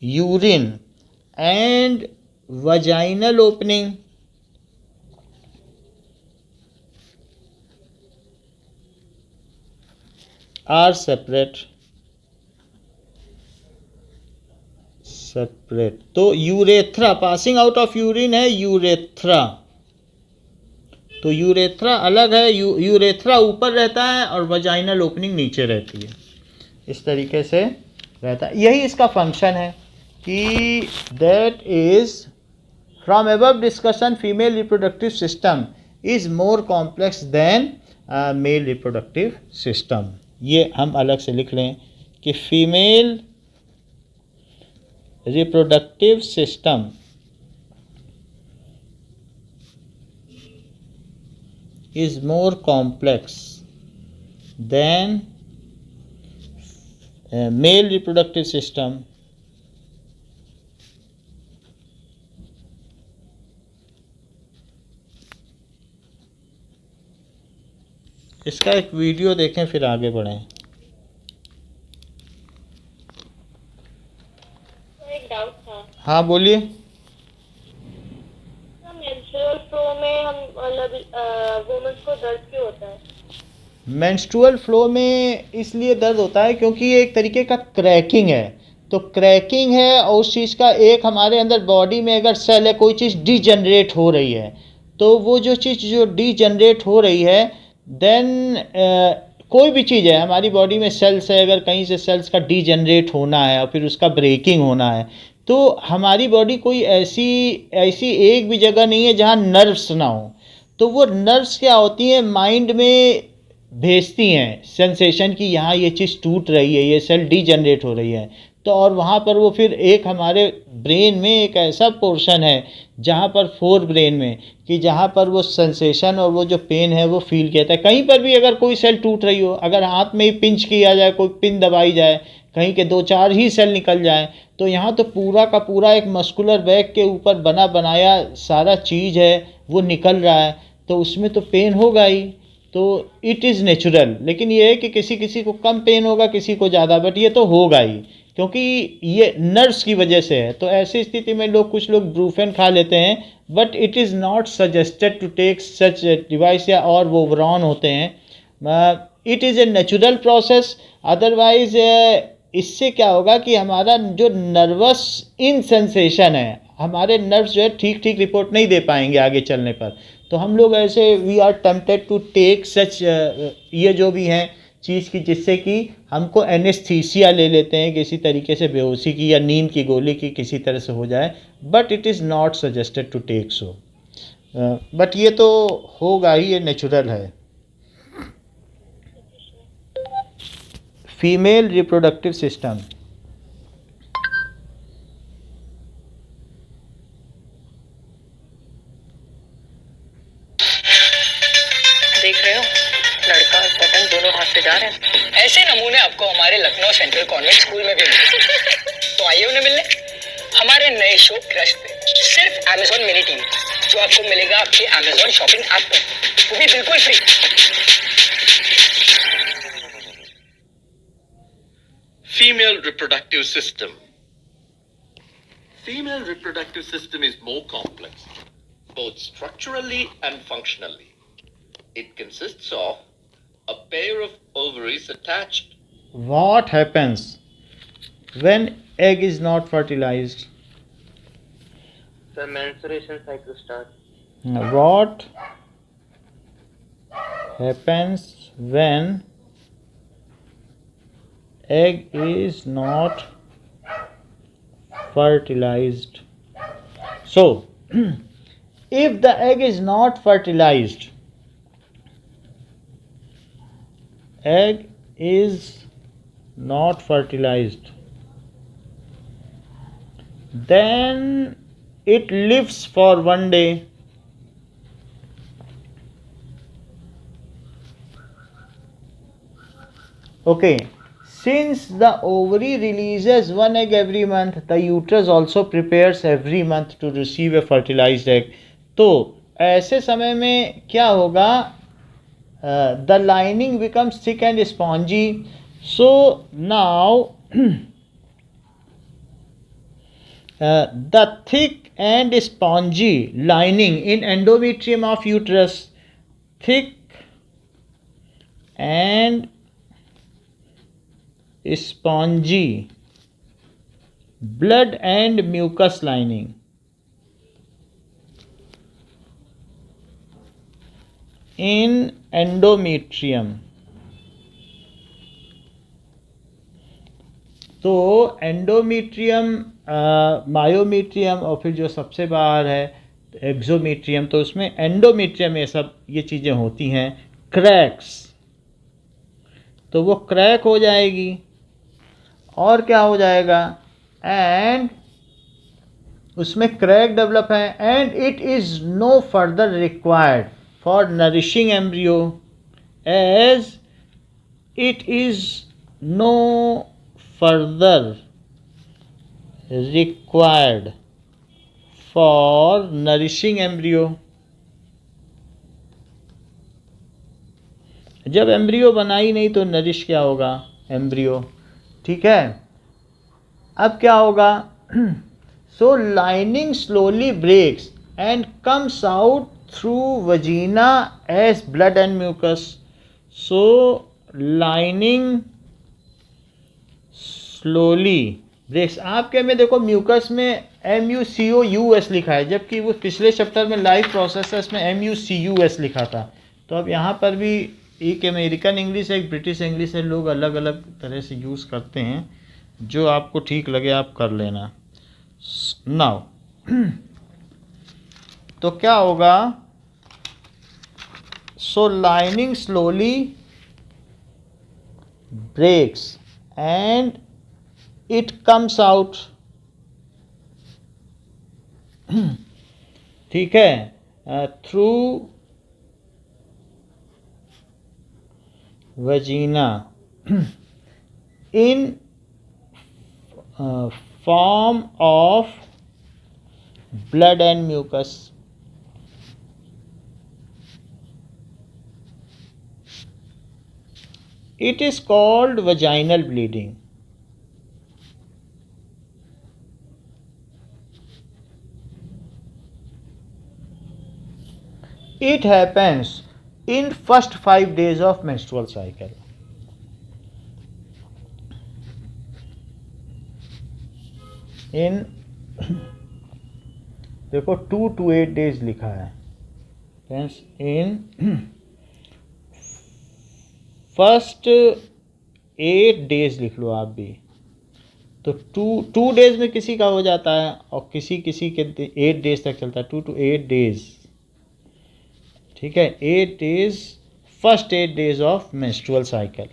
urine and vaginal opening are separate. तो urethra, passing out of urine है यूरेथ्रा, तो यूरेथ्रा अलग है, यूरेथ्रा ऊपर रहता है और वजाइनल ओपनिंग नीचे रहती है, इस तरीके से रहता है। यही इसका फंक्शन है कि that is from above discussion female reproductive system is more complex than male reproductive system. ये हम अलग से लिख लें कि female reproductive system is more complex than male reproductive system इसका एक वीडियो देखें फिर आगे बढ़ें। एक डाउट था। हाँ बोलिए। मेंस्ट्रुअल फ्लो में हम मतलब वुमेन्स को दर्द क्यों होता है? मेंस्ट्रुअल फ्लो में इसलिए दर्द होता है क्योंकि ये एक तरीके का क्रैकिंग है, तो क्रैकिंग है और उस चीज़ का एक हमारे अंदर बॉडी में अगर सेल है, कोई चीज़ डीजनरेट हो रही है, तो वो जो चीज़ जो डीजनरेट हो रही है देन कोई भी चीज़ है हमारी बॉडी में, सेल्स है, अगर कहीं से सेल्स का डीजनरेट होना है और फिर उसका ब्रेकिंग होना है, तो हमारी बॉडी कोई ऐसी ऐसी एक भी जगह नहीं है जहाँ नर्व्स ना हो, तो वो नर्व्स क्या होती हैं माइंड में भेजती हैं सेंसेशन कि यहाँ ये चीज़ टूट रही है, ये सेल डीजनरेट हो रही है, तो और वहाँ पर वो फिर एक हमारे ब्रेन में एक ऐसा पोर्शन है जहाँ पर फोर ब्रेन में कि जहाँ पर वो सेंसेशन और वो जो पेन है वो फील किया जाता है। कहीं पर भी अगर कोई सेल टूट रही हो, अगर हाथ में ही पिंच किया जाए, कोई पिन दबाई जाए, कहीं के 2-4 ही सेल निकल जाए, तो यहाँ तो पूरा का पूरा एक मस्कुलर बैग के ऊपर बना बनाया सारा चीज़ है वो निकल रहा है, तो उसमें तो पेन होगा ही, तो इट इज़ नेचुरल। लेकिन ये है कि किसी किसी को कम पेन होगा, किसी को ज़्यादा, बट ये तो होगा ही क्योंकि ये नर्व्स की वजह से है। तो ऐसी स्थिति में कुछ लोग ब्रूफेन खा लेते हैं, but it is not suggested to take such device, या और वो वरॉन होते हैं। It is a natural process, otherwise इससे क्या होगा कि हमारा जो नर्वस इन सेंसेशन है, हमारे नर्व्स जो है ठीक ठीक रिपोर्ट नहीं दे पाएंगे आगे चलने पर, तो हम लोग ऐसे we are tempted to take such ये जो भी हैं चीज़ की, जिससे कि हमको एनेस्थीसिया ले लेते हैं किसी तरीके से, बेहोशी की या नींद की गोली की किसी तरह से हो जाए, but it is not suggested to take so, but ये तो होगा ही, ये नेचुरल है। फीमेल रिप्रोडक्टिव सिस्टम देख रहे हो, लड़का और पतंग दोनों हाथ से जा रहे हैं। ऐसे नमूने आपको हमारे लखनऊ सेंट्रल कॉन्वेंट स्कूल में भी मिले। तो आइए उन्हें मिलने हमारे नए शो क्रश पे, सिर्फ Amazon मिनी टीवी, जो आपको मिलेगा आपके Amazon शॉपिंग ऐप पर, वो भी बिल्कुल free. Female reproductive system. Female reproductive system is more complex, both structurally and functionally. It consists of a pair of ovaries attached. What happens when egg is not fertilized? Sir menstruation cycle start. What happens when egg is not fertilized? So if the egg is not fertilized, egg is not fertilized, then it lives for one day. Okay, since the ovary releases one egg every month, the uterus also prepares every month to receive a fertilized egg. तो ऐसे समय में क्या होगा? The lining becomes thick and spongy. So now the thick and spongy lining in endometrium of uterus, thick and spongy blood and mucus lining in endometrium. तो endometrium, myometrium और फिर जो सबसे बाहर है एक्सोमीट्रियम, तो उसमें एंडोमीट्रियम ये चीज़ें होती हैं क्रैक्स, तो वो क्रैक हो जाएगी और क्या हो जाएगा, एंड उसमें क्रैक डेवलप है and it is no further required for nourishing embryo as it is no further required for nourishing embryo. जब एम्ब्रियो बना ही नहीं तो नरिश क्या होगा? एम्ब्रियो। ठीक है, अब क्या होगा? So lining slowly breaks and comes out through vagina as blood and mucus. So lining slowly breaks. आपके में देखो म्यूकस में MUCOUS लिखा है, जबकि वो पिछले चैप्टर में लाइफ प्रोसेसेस में MUCUS लिखा था। तो अब यहाँ पर भी एक अमेरिकन इंग्लिश है, एक ब्रिटिश इंग्लिश है, लोग अलग अलग तरह से यूज़ करते हैं, जो आपको ठीक लगे आप कर लेना। नाउ तो क्या होगा? So lining slowly breaks and it comes out. ठीक है, through vagina in form of blood and mucus. It is called vaginal bleeding. It happens in first 5 days of menstrual cycle. In देखो 2 to 8 days लिखा है, hence in first 8 days लिख लो आप भी। तो 2 days में किसी का हो जाता है और किसी के 8 days तक चलता है, 2 to 8 days। ठीक है, 8 days, first 8 days of menstrual cycle.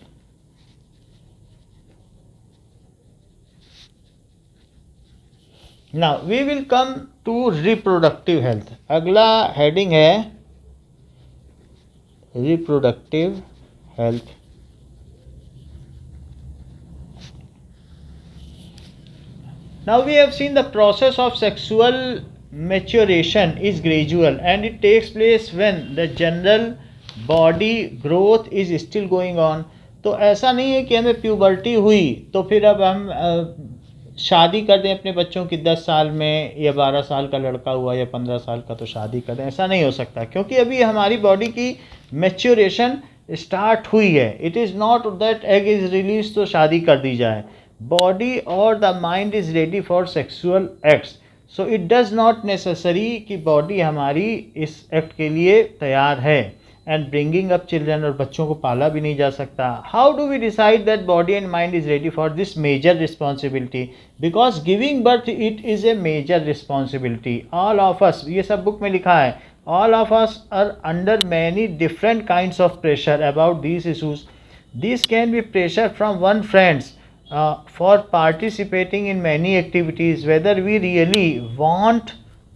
Now we will come to reproductive health. अगला हेडिंग है reproductive health. Now we have seen the process of sexual maturation is gradual and it takes place when the general body growth is still going on. तो ऐसा नहीं है कि हमें puberty हुई तो फिर अब हम शादी कर दें अपने बच्चों की 10 साल में, या 12 साल का लड़का हुआ या 15 साल का तो शादी कर दें, ऐसा नहीं हो सकता, क्योंकि अभी हमारी बॉडी की मैच्योरेशन स्टार्ट हुई है। It is not that egg is release तो शादी कर दी जाए। बॉडी और the mind is ready for sexual acts, so it does not necessary कि बॉडी हमारी इस एक्ट के लिए तैयार है। एंड ब्रिंगिंग अप चिल्ड्रन, और बच्चों को पाला भी नहीं जा सकता। How do we decide that body and mind is ready for this major responsibility? Because giving birth it is a major responsibility. All of us, ये सब बुक में लिखा है, all of us are under many different kinds of pressure about these issues. This can be pressure from one friends, for participating in many activities whether we really want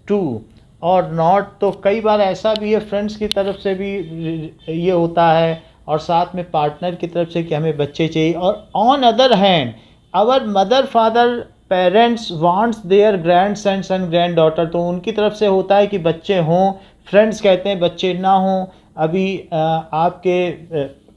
to or not। तो कई बार ऐसा भी है friends की तरफ से भी ये होता है और साथ में पार्टनर की तरफ से कि हमें बच्चे चाहिए, और on other hand our mother father parents wants their grandsons and granddaughter, तो उनकी तरफ से होता है कि बच्चे हों, फ्रेंड्स कहते हैं बच्चे ना हों, अभी आपके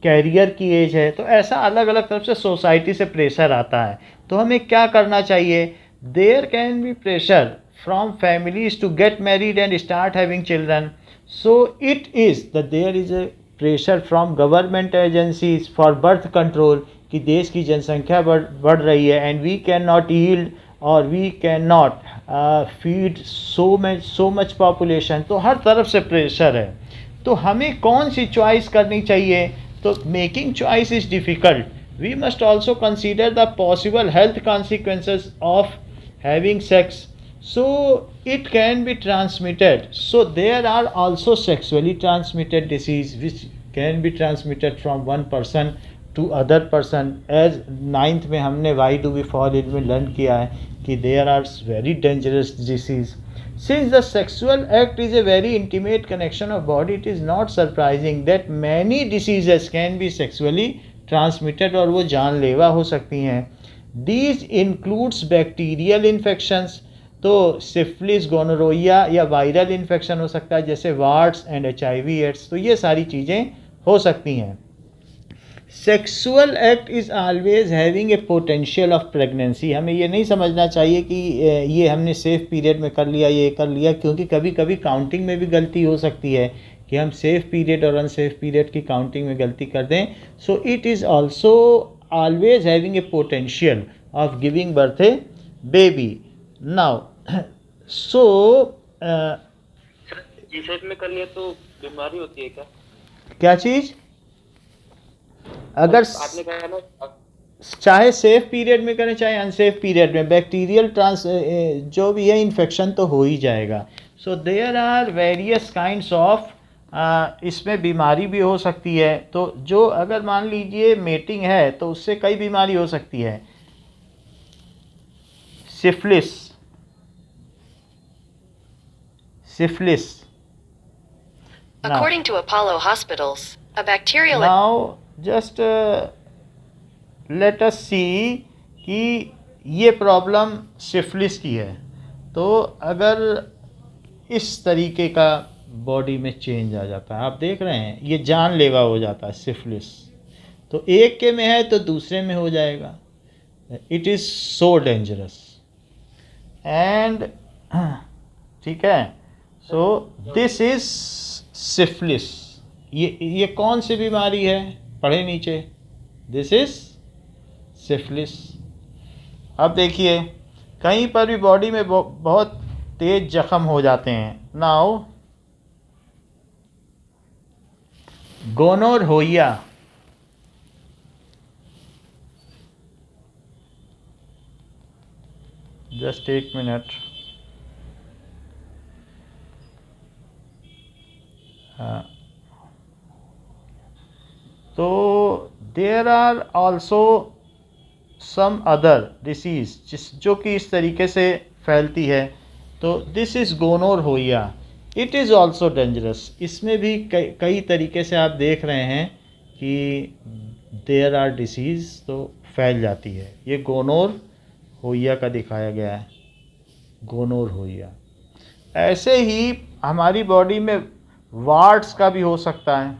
कैरियर की एज है। तो ऐसा अलग अलग तरफ से सोसाइटी से प्रेशर आता है। तो हमें क्या करना चाहिए? There can be pressure from families to get married and start having children, so it is that there is a pressure from government agencies for birth control कि देश की जनसंख्या बढ़ रही है and we can not yield और we can not feed so much population. तो हर तरफ से प्रेशर है। तो हमें कौन सी चॉइस करनी चाहिए? तो making choice is difficult. We must also consider the possible health consequences of having sex, so it can be transmitted, so there are also sexually transmitted disease which can be transmitted from one person to other person, as 9th में हमने why do we fall in में learn किया है कि there are very dangerous disease। Since the sexual act is a very intimate connection of body, it is not surprising that many diseases can be sexually transmitted और वो जानलेवा हो सकती हैं। These includes bacterial infections, तो syphilis, गोनोरोया या viral infection हो सकता है जैसे वार्ड्स एंड HIV एड्स, तो ये सारी चीज़ें हो सकती हैं। Sexual act is always having a potential of pregnancy. हमें ये नहीं समझना चाहिए कि ये हमने सेफ पीरियड में कर लिया, ये कर लिया, क्योंकि कभी कभी काउंटिंग में भी गलती हो सकती है कि हम सेफ पीरियड और अनसेफ पीरियड की काउंटिंग में गलती कर दें। So it is also always having a potential of giving birth a baby. Now so जी में कर लिया तो बीमारी होती है क्या? क्या चीज़? अगर आपने कहा ना चाहे सेफ पीरियड में करें चाहे अनसेफ पीरियड में, बैक्टीरियल जो भी है इन्फेक्शन तो हो ही जाएगा। So there are various kinds of, इसमें बीमारी भी हो सकती है। तो जो अगर मान लीजिए मेटिंग है तो उससे कई बीमारी हो सकती है। syphilis According to Apollo Hospitals, a bacterial now just let us see कि ये प्रॉब्लम सिफिलिस की है। तो अगर इस तरीके का बॉडी में चेंज आ जाता है, आप देख रहे हैं ये जानलेवा हो जाता है सिफिलिस, तो एक के में है तो दूसरे में हो जाएगा। It is so dangerous and ठीक है। So this is syphilis. ये कौन सी बीमारी है? पढ़े नीचे, दिस इज सिफिलिस। अब देखिए कहीं पर भी बॉडी में बहुत तेज जख्म हो जाते हैं। नाउ गोनोरहोइया, जस्ट एक मिनट, तो there are also some other disease जो कि इस तरीके से फैलती है। तो this is gonorrhoea, it is also dangerous. इसमें भी कई तरीके से आप देख रहे हैं कि देयर आर डिसीज़ तो फैल जाती है। ये गोनोरहोइया का दिखाया गया है, गोनोरहोइया। ऐसे ही हमारी बॉडी में वार्ड्स का भी हो सकता है।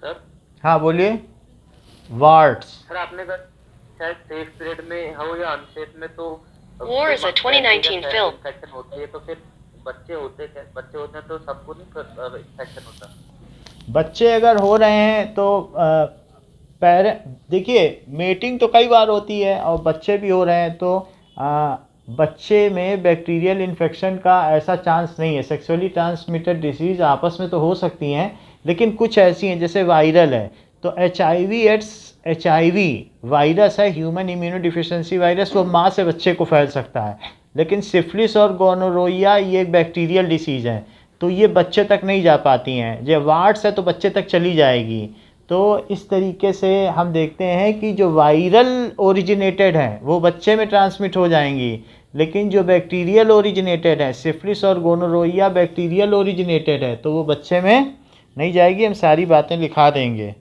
सर हाँ बोलिए। वार्ड्स, सर आपने कहा शायद सेफ पीरियड में हो या अनसेफ में, तो War is a 2019 film. Infection होती है, तो फिर बच्चे होते हैं तो सबको नहीं इन्फेक्शन होता? बच्चे अगर हो रहे हैं तो देखिए मेटिंग तो कई बार होती है और बच्चे भी हो रहे हैं, तो बच्चे में बैक्टीरियल इन्फेक्शन का ऐसा चांस नहीं है। सेक्सुअली ट्रांसमिटेड डिसीज़ आपस में तो हो सकती हैं, लेकिन कुछ ऐसी हैं जैसे वायरल है, तो HIV एड्स HIV वायरस है, ह्यूमन इम्यूनो डिफिशिएंसी वायरस, वो माँ से बच्चे को फैल सकता है। लेकिन सिफिलिस और गोनोरोइया ये बैक्टीरियल डिसीज़ हैं, तो ये बच्चे तक नहीं जा पाती हैं। जब वार्ड्स है तो बच्चे तक चली जाएगी। तो इस तरीके से हम देखते हैं कि जो वायरल ओरिजिनेटेड हैं वो बच्चे में ट्रांसमिट हो जाएंगी, लेकिन जो बैक्टीरियल ओरिजिनेटेड है, सिफिलिस और गोनोरोइया बैक्टीरियल ओरिजिनेटेड है, तो वो बच्चे में नहीं जाएगी। हम सारी बातें लिखा देंगे,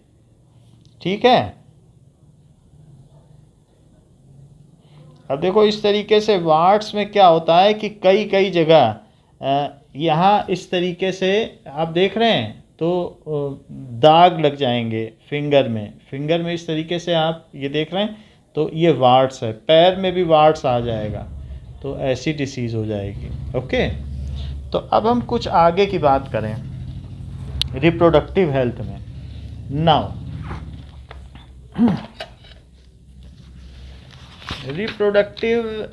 ठीक है। अब देखो इस तरीके से वार्ड्स में क्या होता है कि कई कई जगह यहाँ इस तरीके से आप देख रहे हैं तो दाग लग जाएंगे फिंगर में इस तरीके से आप ये देख रहे हैं, तो ये वार्ड्स है। पैर में भी वार्ड्स आ जाएगा, तो ऐसी डिसीज़ हो जाएगी। ओके, तो अब हम कुछ आगे की बात करें रिप्रोडक्टिव हेल्थ में। नाउ रिप्रोडक्टिव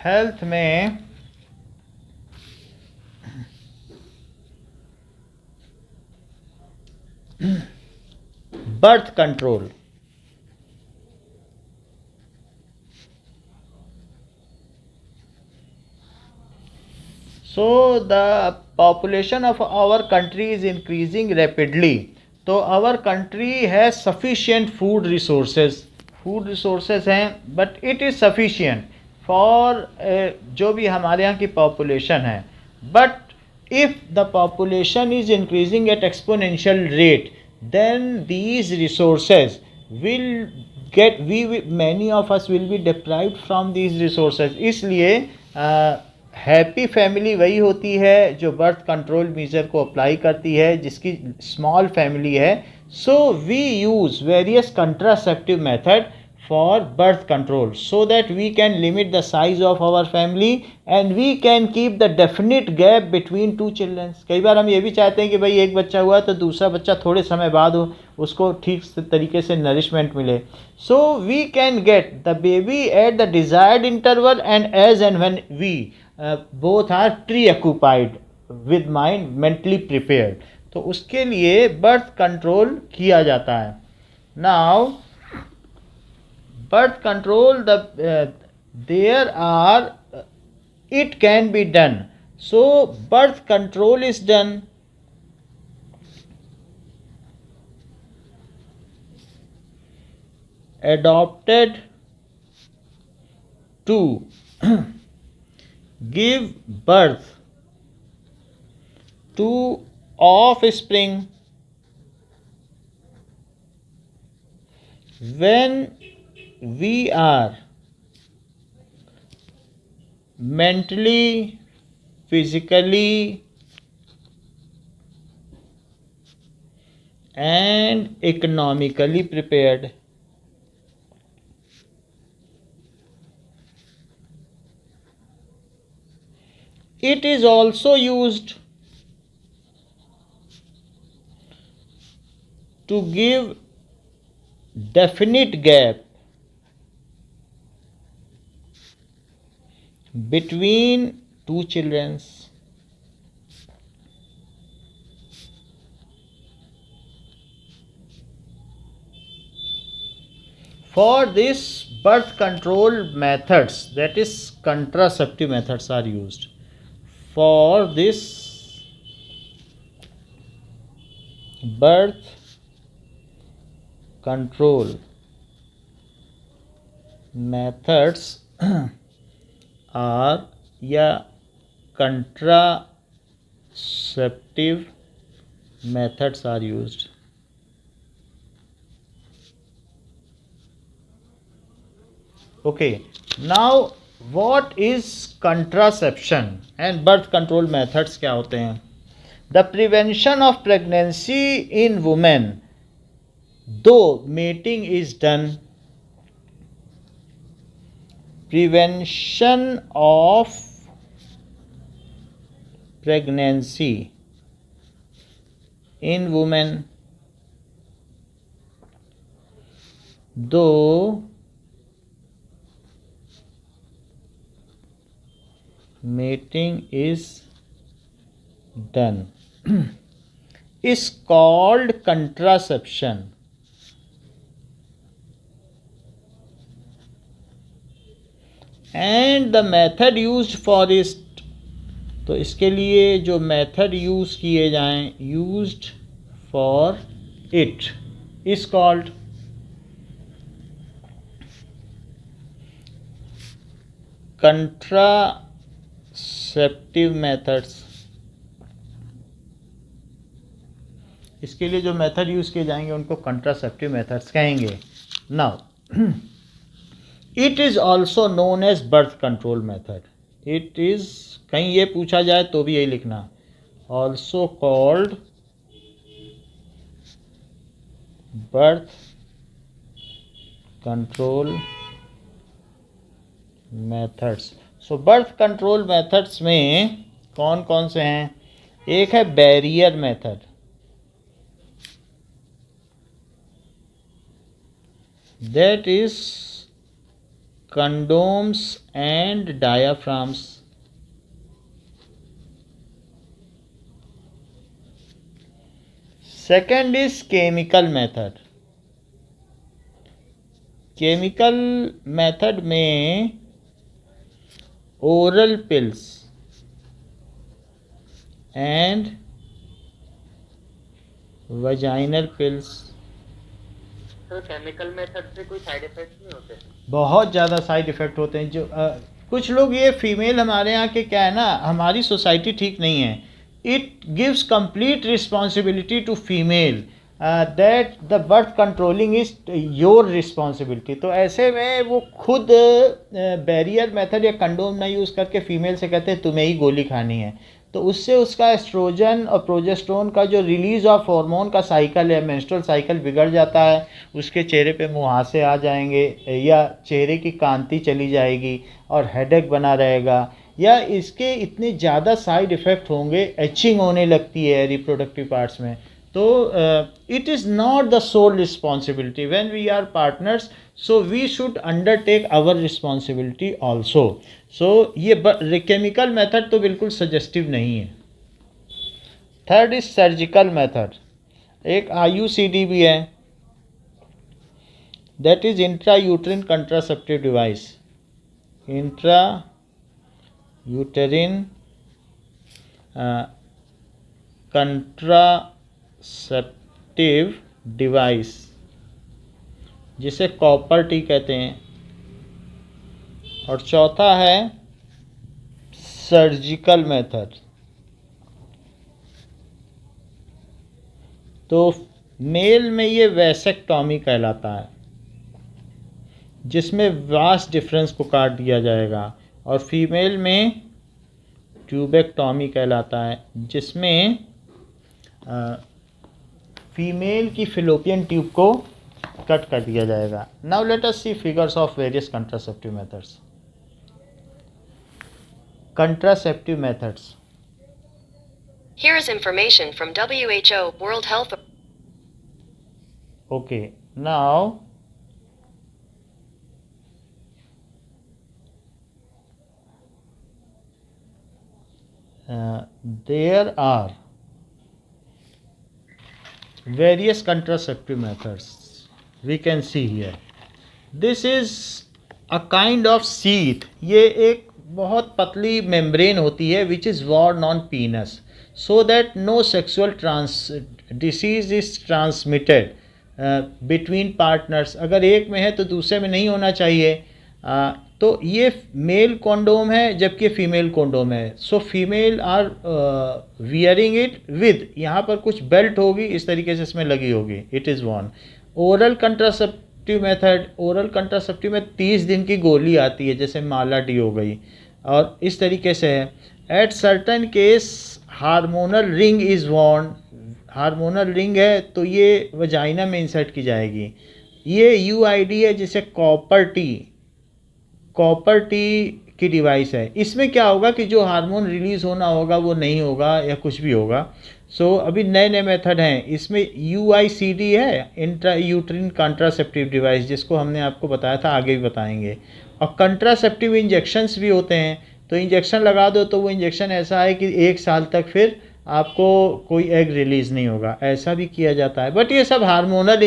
हेल्थ में birth control, so the population of our country is increasing rapidly, तो our country has sufficient food resources हैं, but it is sufficient for जो भी हमारे यहाँ की population है। but if the population is increasing at exponential rate, then these resources will get many of us will be deprived from these resources। इसलिए happy family वही होती है जो बर्थ कंट्रोल मेजर को अप्लाई करती है, जिसकी स्मॉल फैमिली है। So we use various contraceptive method for birth control so that we can limit the size of our family and we can keep the definite gap between two children। कई बार हम ये भी चाहते हैं कि भाई एक बच्चा हुआ तो दूसरा बच्चा थोड़े समय बाद हो, उसको ठीक तरीके से नरिशमेंट मिले। so we can get the baby at the desired interval and as and when we both are preoccupied with mind mentally prepared, तो उसके लिए बर्थ कंट्रोल किया जाता है। now birth control, there are it can be done, so birth control is done adopted to give birth to offspring when we are mentally, physically and economically prepared। It is also used to give definite gap between two children। For this, birth control methods, that is contraceptive methods, are used। For this, birth control methods are या contraceptive methods are used। Okay, now what is contraception and birth control methods क्या होते हैं? The prevention of pregnancy in women though mating is done। Prevention of pregnancy in women though mating is done is called contraception। and the method used for it, तो इसके लिए जो method use किए जाएं, used for it is called contraceptive methods. इसके लिए जो method use किए जाएंगे उनको कंट्रासेप्टिव मेथड्स कहेंगे. Now it is also known as birth control method. It is, कहीं ये पूछा जाए तो भी यही लिखना, also called birth control methods. So birth control methods में कौन कौन से हैं? एक है barrier method. That is condoms and diaphragms. Second is chemical method. Chemical method में oral pills and vaginal pills. Sir chemical method से कोई साइड इफेक्ट नहीं होते? बहुत ज़्यादा साइड इफ़ेक्ट होते हैं. जो कुछ लोग, ये फीमेल हमारे यहाँ के क्या है ना, हमारी सोसाइटी ठीक नहीं है. It gives complete responsibility to female that the birth controlling is your responsibility. तो ऐसे में वो खुद बैरियर मेथड या कंडोम ना यूज़ करके फीमेल से कहते हैं तुम्हें ही गोली खानी है. तो उससे उसका एस्ट्रोजन और प्रोजेस्टेरोन का जो रिलीज़ ऑफ हार्मोन का साइकिल है, मेंस्ट्रुअल साइकिल बिगड़ जाता है. उसके चेहरे पे मुहासे आ जाएंगे, या चेहरे की कांति चली जाएगी और हेडेक बना रहेगा, या इसके इतने ज़्यादा साइड इफ़ेक्ट होंगे, एचिंग होने लगती है रिप्रोडक्टिव पार्ट्स में. तो it is not the sole responsibility when we are partners. So we should undertake our responsibility also. So ये केमिकल मेथड तो बिल्कुल सजेस्टिव नहीं है. Third is surgical method. एक IUCD भी है, that is intra uterine contraceptive device. Intra uterine contraceptive device, जिसे copper T कहते हैं. और चौथा है सर्जिकल मेथड. तो मेल में ये वैसेक्टॉमी कहलाता है, जिसमें वास्ट डिफरेंस को काट दिया जाएगा. और फीमेल में ट्यूबेक्टॉमी कहलाता है, जिसमें फीमेल की फिलोपियन ट्यूब को कट कर दिया जाएगा. Now let us see figures of various contraceptive methods. Contraceptive methods. Here is information from WHO World Health. Okay, now there are various contraceptive methods. We can see here. This is a kind of sheath. ये एक बहुत पतली membrane होती है which is worn on penis so that no sexual disease is transmitted between partners. अगर एक में है तो दूसरे में नहीं होना चाहिए. तो ये मेल कॉन्डोम है जबकि फीमेल कॉन्डोम है. So female are wearing it with, यहाँ पर कुछ बेल्ट होगी इस तरीके से इसमें लगी होगी. It is worn. Oral contraceptive method. Oral contraceptive में 30 दिन की गोली आती है, जैसे माला डी हो गई, और इस तरीके से है. At certain case hormonal ring is worn. Hormonal ring है तो ये वजाइना में इंसर्ट की जाएगी. ये UID है, जिसे कॉपर टी की डिवाइस है. इसमें क्या होगा कि जो हार्मोन रिलीज़ होना होगा वो नहीं होगा या कुछ भी होगा. सो अभी नए नए मेथड हैं. इसमें UICD है, इंट्रा यूट्रिन कंट्रासेप्टिव डिवाइस, जिसको हमने आपको बताया था, आगे भी बताएंगे. और कंट्रासेप्टिव इंजेक्शंस भी होते हैं. तो इंजेक्शन लगा दो तो वो इंजेक्शन ऐसा है कि 1 साल तक फिर आपको कोई एग रिलीज़ नहीं होगा. ऐसा भी किया जाता है. बट ये सब हार्मोनल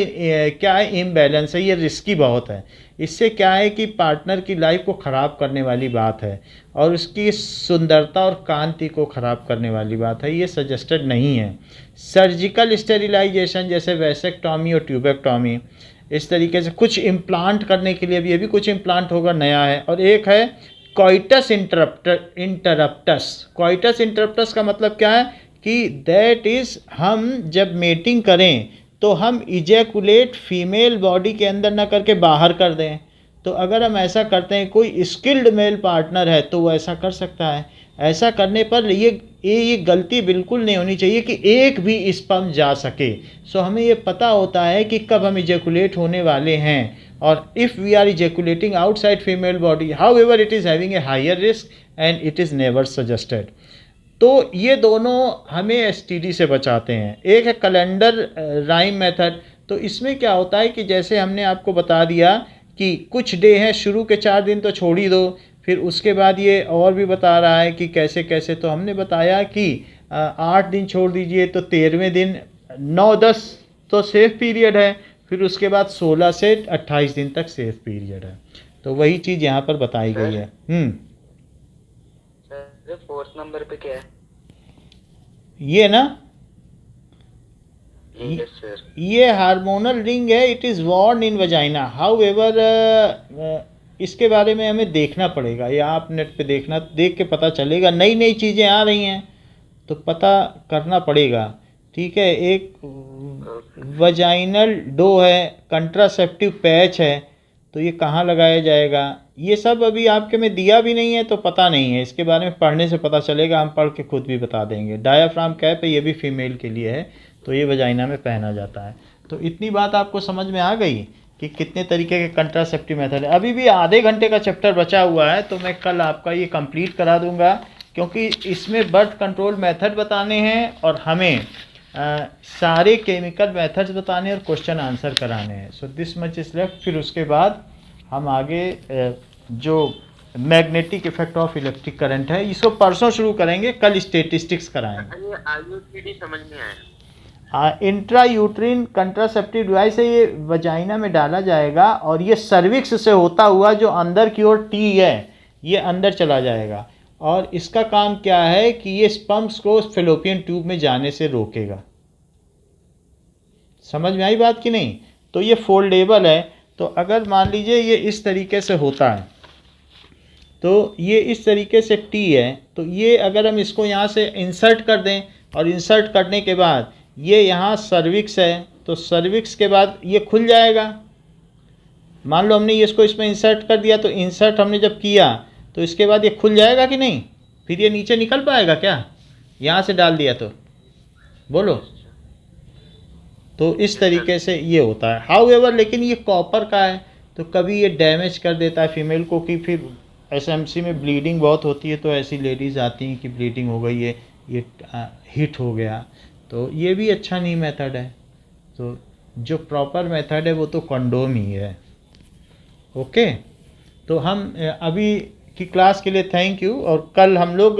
क्या है, इम्बैलेंस है. ये रिस्की बहुत है. इससे क्या है कि पार्टनर की लाइफ को ख़राब करने वाली बात है और उसकी सुंदरता और कांति को ख़राब करने वाली बात है, ये सजेस्टेड नहीं है। सर्जिकल स्टेरिलाइजेशन जैसे वैसेक्टॉमी और ट्यूबेक्टॉमी, इस तरीके से कुछ इम्प्लांट करने के लिए भी अभी कुछ इम्प्लांट होगा, नया है। और एक है कोइटस इंटरप्टस। कोइटस इंटरप्टस का मतलब क्या है कि दैट इज़ हम जब मेटिंग करें तो हम इजैकुलेट फीमेल बॉडी के अंदर ना करके बाहर कर दें। तो अगर हम ऐसा करते हैं, कोई स्किल्ड मेल पार्टनर है तो वो ऐसा कर सकता है। ऐसा करने पर ये गलती बिल्कुल नहीं होनी चाहिए कि एक भी स्पर्म जा सके। सो हमें ये पता होता है कि कब हम इजैकुलेट होने वाले हैं। और if we are ejaculating outside female body, however it is having a higher risk and it is never suggested. तो ये दोनों हमें एसटीडी से बचाते हैं। एक है कैलेंडर राइम मेथड। तो इसमें क्या होता है कि जैसे हमने आपको बता दिया कि कुछ डे हैं, शुरू के 4 दिन तो छोड़ ही दो, फिर उसके बाद ये और भी बता रहा है कि कैसे कैसे। तो हमने बताया कि 8 दिन छोड़ दीजिए तो 13वें दिन 9-10 तो सेफ पीरियड है, फिर उसके बाद 16 से 28 दिन तक सेफ पीरियड है। तो वही चीज़ यहाँ पर बताई गई है। सर 4th नंबर पे क्या है? ये ना, यस सर। ये हार्मोनल रिंग है। It is worn in vagina. However इसके बारे में हमें देखना पड़ेगा, या आप नेट पे देख के पता चलेगा। नई नई चीज़ें आ रही हैं तो पता करना पड़ेगा। ठीक है। एक वजाइनल डो है, कंट्रासेप्टिव पैच है, तो ये कहाँ लगाया जाएगा, ये सब अभी आपके में दिया भी नहीं है तो पता नहीं है। इसके बारे में पढ़ने से पता चलेगा, हम पढ़ के खुद भी बता देंगे। डायाफ्राम कैप है, ये भी फीमेल के लिए है, तो ये वजाइना में पहना जाता है। तो इतनी बात आपको समझ में आ गई कि कितने तरीके के कंट्रासेप्टिव मेथड है। अभी भी आधे घंटे का चैप्टर बचा हुआ है, तो मैं कल आपका ये कंप्लीट करा दूंगा, क्योंकि इसमें बर्थ कंट्रोल मेथड बताने हैं और हमें सारे केमिकल मेथड्स बताने और क्वेश्चन आंसर कराने हैं। So this much is left. फिर उसके बाद हम आगे जो magnetic effect of electric current है, इसको परसों शुरू करेंगे, कल स्टेटिस्टिक्स कराएंगे। IUCD समझ नहीं आया। इंट्रा यूट्रिन कंट्रासेप्टिव डिवाइस है, ये वजाइना में डाला जाएगा और ये सर्विक्स से होता हुआ जो अंदर की ओर टी है, ये अंदर चला जाएगा। और इसका काम क्या है कि ये स्पर्म्स को फेलोपियन ट्यूब में जाने से रोकेगा। समझ में आई बात कि नहीं? तो ये फोल्डेबल है। तो अगर मान लीजिए ये इस तरीके से होता है, तो ये इस तरीके से टी है, तो ये अगर हम इसको यहाँ से इंसर्ट कर दें और इंसर्ट करने के बाद ये यहाँ सर्विक्स है, तो सर्विक्स के बाद ये खुल जाएगा। मान लो हमने इसको इसमें इंसर्ट कर दिया, तो इंसर्ट हमने जब किया तो इसके बाद ये खुल जाएगा कि नहीं? फिर ये नीचे निकल पाएगा क्या? यहाँ से डाल दिया तो बोलो। तो इस तरीके से ये होता है। हाउएवर लेकिन ये कॉपर का है, तो कभी ये डैमेज कर देता है फीमेल को, कि फिर एसएमसी में ब्लीडिंग बहुत होती है, तो ऐसी लेडीज़ आती हैं कि ब्लीडिंग हो गई है, ये हिट हो गया। तो ये भी अच्छा नहीं मेथड है। तो जो प्रॉपर मेथड है वो तो कंडोम ही है। ओके। तो हम अभी की क्लास के लिए थैंक यू, और कल हम लोग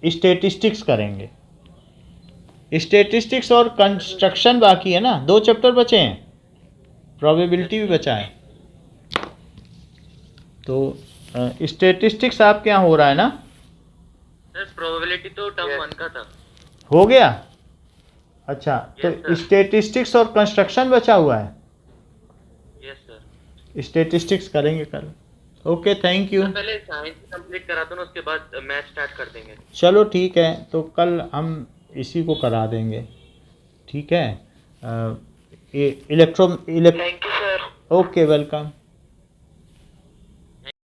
स्टैटिस्टिक्स करेंगे। स्टैटिस्टिक्स और कंस्ट्रक्शन बाकी है ना, 2 चैप्टर बचे हैं, प्रोबेबिलिटी भी बचा है। तो स्टैटिस्टिक्स आपके यहाँ हो रहा है ना? सर प्रोबेबिलिटी तो टर्म 1 का था। हो गया? अच्छा। तो Yes, स्टैटिस्टिक्स और कंस्ट्रक्शन बचा हुआ है। Yes sir. स्टैटिस्टिक्स करेंगे कल। Okay, thank you. पहले साइंस कंप्लीट करा दो ना, उसके बाद मैथ स्टार्ट कर देंगे। चलो ठीक है, तो कल हम इसी को करा देंगे। ठीक है। Thank you sir. Okay, welcome.